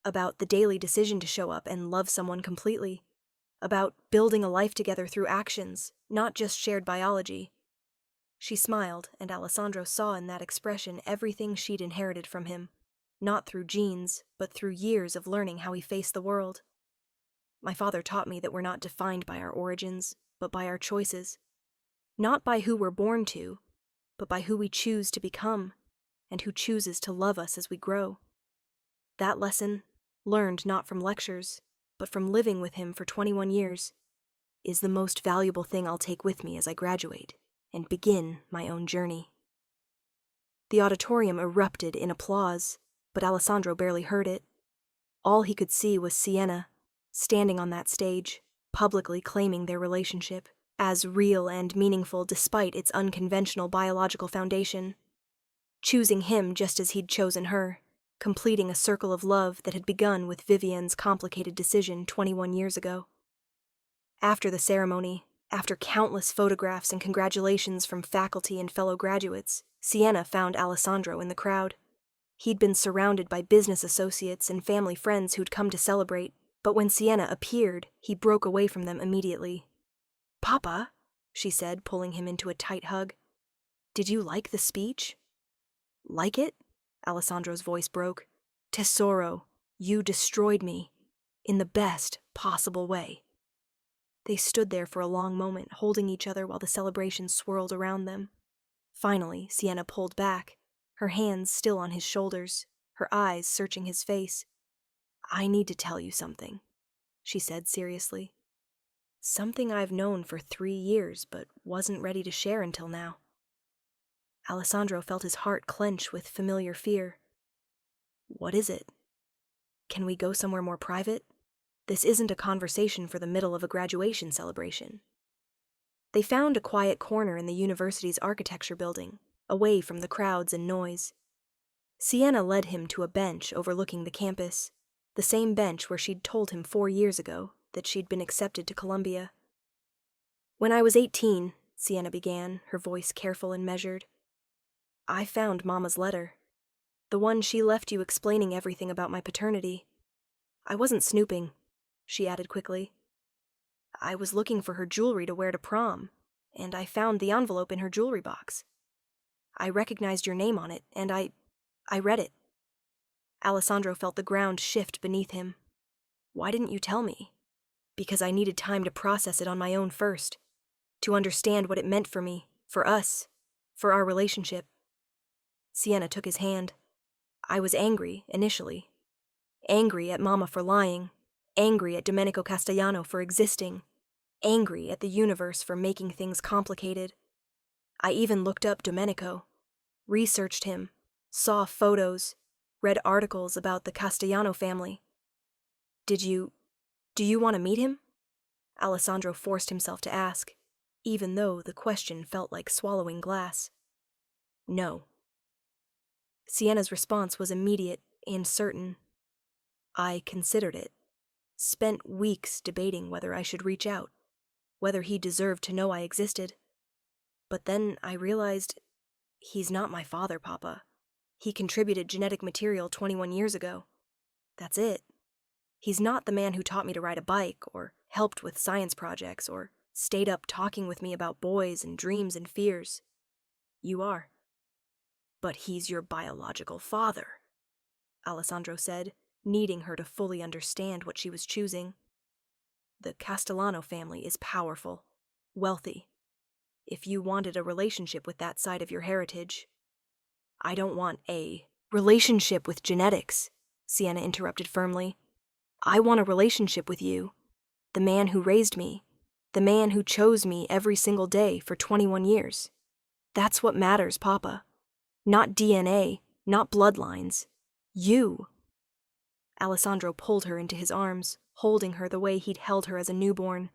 about the daily decision to show up and love someone completely, about building a life together through actions, not just shared biology. She smiled, and Alessandro saw in that expression everything she'd inherited from him, not through genes, but through years of learning how he faced the world. My father taught me that we're not defined by our origins, but by our choices. Not by who we're born to, but by who we choose to become, and who chooses to love us as we grow. That lesson, learned not from lectures, but from living with him for 21 years, is the most valuable thing I'll take with me as I graduate and begin my own journey. The auditorium erupted in applause, but Alessandro barely heard it. All he could see was Sienna, standing on that stage, publicly claiming their relationship as real and meaningful despite its unconventional biological foundation, choosing him just as he'd chosen her, completing a circle of love that had begun with Vivian's complicated decision 21 years ago. After the ceremony, after countless photographs and congratulations from faculty and fellow graduates, Sienna found Alessandro in the crowd. He'd been surrounded by business associates and family friends who'd come to celebrate, but when Sienna appeared, he broke away from them immediately. Papa, she said, pulling him into a tight hug. Did you like the speech? Like it? Alessandro's voice broke. Tesoro, you destroyed me, in the best possible way. They stood there for a long moment, holding each other while the celebration swirled around them. Finally, Sienna pulled back, her hands still on his shoulders, her eyes searching his face. I need to tell you something, she said seriously. Something I've known for 3 years, but wasn't ready to share until now. Alessandro felt his heart clench with familiar fear. What is it? Can we go somewhere more private? This isn't a conversation for the middle of a graduation celebration. They found a quiet corner in the university's architecture building, away from the crowds and noise. Sienna led him to a bench overlooking the campus, the same bench where she'd told him 4 years ago that she'd been accepted to Columbia. When I was 18, Sienna began, her voice careful and measured, I found Mama's letter. The one she left you explaining everything about my paternity. I wasn't snooping, she added quickly. I was looking for her jewelry to wear to prom, and I found the envelope in her jewelry box. I recognized your name on it, and I read it. Alessandro felt the ground shift beneath him. Why didn't you tell me? Because I needed time to process it on my own first, to understand what it meant for me, for us, for our relationship. Sienna took his hand. I was angry, initially. Angry at Mama for lying, angry at Domenico Castellano for existing, angry at the universe for making things complicated. I even looked up Domenico, researched him, saw photos, read articles about the Castellano family. Do you want to meet him? Alessandro forced himself to ask, even though the question felt like swallowing glass. No. Sienna's response was immediate and certain. I considered it, spent weeks debating whether I should reach out, whether he deserved to know I existed. But then I realized He's not my father, Papa. He contributed genetic material 21 years ago. That's it. He's not the man who taught me to ride a bike, or helped with science projects, or stayed up talking with me about boys and dreams and fears. You are. But he's your biological father, Alessandro said, needing her to fully understand what she was choosing. The Castellano family is powerful, wealthy. If you wanted a relationship with that side of your heritage... I don't want a relationship with genetics, Sienna interrupted firmly. I want a relationship with you, the man who raised me, the man who chose me every single day for 21 years. That's what matters, Papa. Not DNA, not bloodlines. You. Alessandro pulled her into his arms, holding her the way he'd held her as a newborn,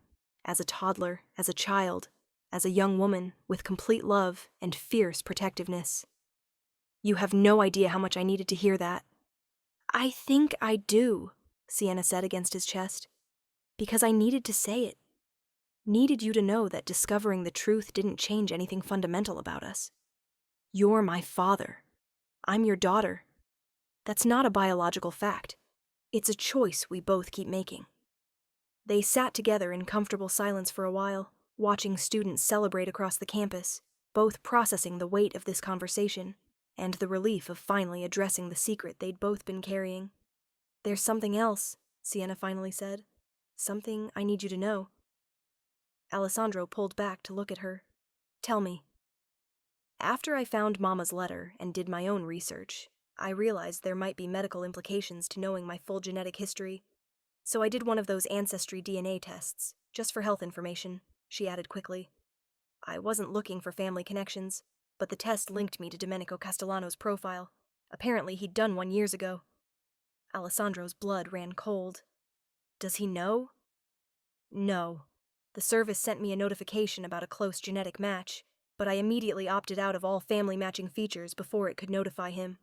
as a toddler, as a child, as a young woman, with complete love and fierce protectiveness. You have no idea how much I needed to hear that. I think I do, Sienna said against his chest, because I needed to say it. Needed you to know that discovering the truth didn't change anything fundamental about us. You're my father. I'm your daughter. That's not a biological fact. It's a choice we both keep making. They sat together in comfortable silence for a while, watching students celebrate across the campus, both processing the weight of this conversation and the relief of finally addressing the secret they'd both been carrying. There's something else, Sienna finally said. Something I need you to know. Alessandro pulled back to look at her. Tell me. After I found Mama's letter and did my own research, I realized there might be medical implications to knowing my full genetic history. So I did one of those ancestry DNA tests, just for health information, she added quickly. I wasn't looking for family connections, but the test linked me to Domenico Castellano's profile. Apparently he'd done one years ago. Alessandro's blood ran cold. Does he know? No. The service sent me a notification about a close genetic match, but I immediately opted out of all family matching features before it could notify him.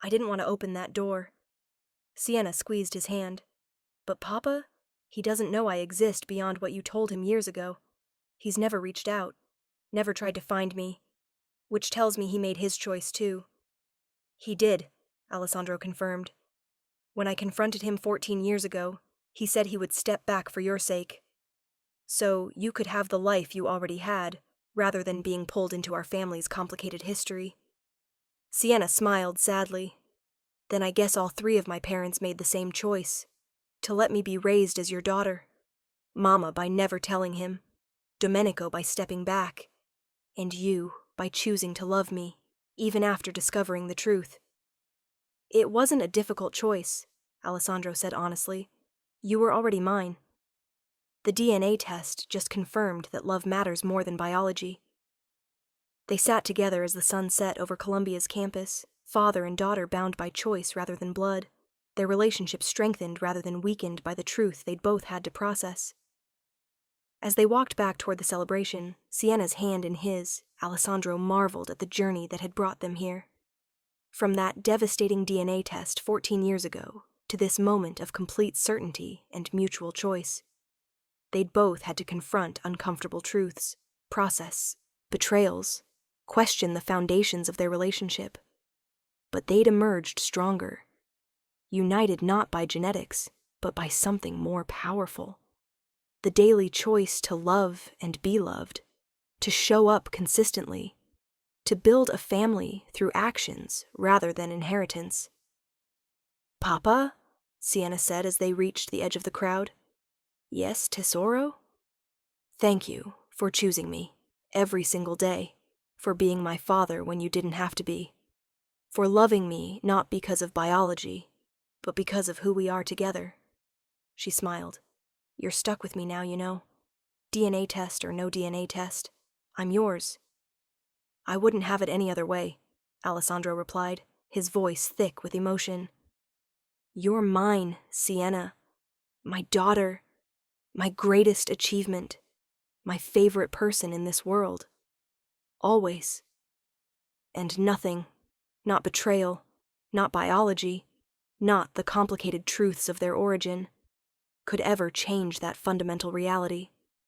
I didn't want to open that door. Sienna squeezed his hand. But Papa, he doesn't know I exist beyond what you told him years ago. He's never reached out, never tried to find me. Which tells me he made his choice, too. He did, Alessandro confirmed. When I confronted him 14 years ago, he said he would step back for your sake. So you could have the life you already had, rather than being pulled into our family's complicated history. Sienna smiled sadly. Then I guess all three of my parents made the same choice, to let me be raised as your daughter. Mama by never telling him, Domenico by stepping back, and you by choosing to love me, even after discovering the truth. It wasn't a difficult choice, Alessandro said honestly. You were already mine. The DNA test just confirmed that love matters more than biology. They sat together as the sun set over Columbia's campus, father and daughter bound by choice rather than blood, their relationship strengthened rather than weakened by the truth they'd both had to process. As they walked back toward the celebration, Sienna's hand in his, Alessandro marveled at the journey that had brought them here. From that devastating DNA test 14 years ago to this moment of complete certainty and mutual choice. They'd both had to confront uncomfortable truths, process betrayals, question the foundations of their relationship. But they'd emerged stronger, united not by genetics, but by something more powerful. The daily choice to love and be loved, to show up consistently, to build a family through actions rather than inheritance. Papa? Sienna said as they reached the edge of the crowd. Yes, tesoro? Thank you for choosing me, every single day, for being my father when you didn't have to be, for loving me not because of biology, but because of who we are together. She smiled. You're stuck with me now, you know. DNA test or no DNA test, I'm yours. I wouldn't have it any other way, Alessandro replied, his voice thick with emotion. You're mine, Sienna. My daughter. My greatest achievement. My favorite person in this world. Always. And nothing, not betrayal, not biology, not the complicated truths of their origin, could ever change that fundamental reality.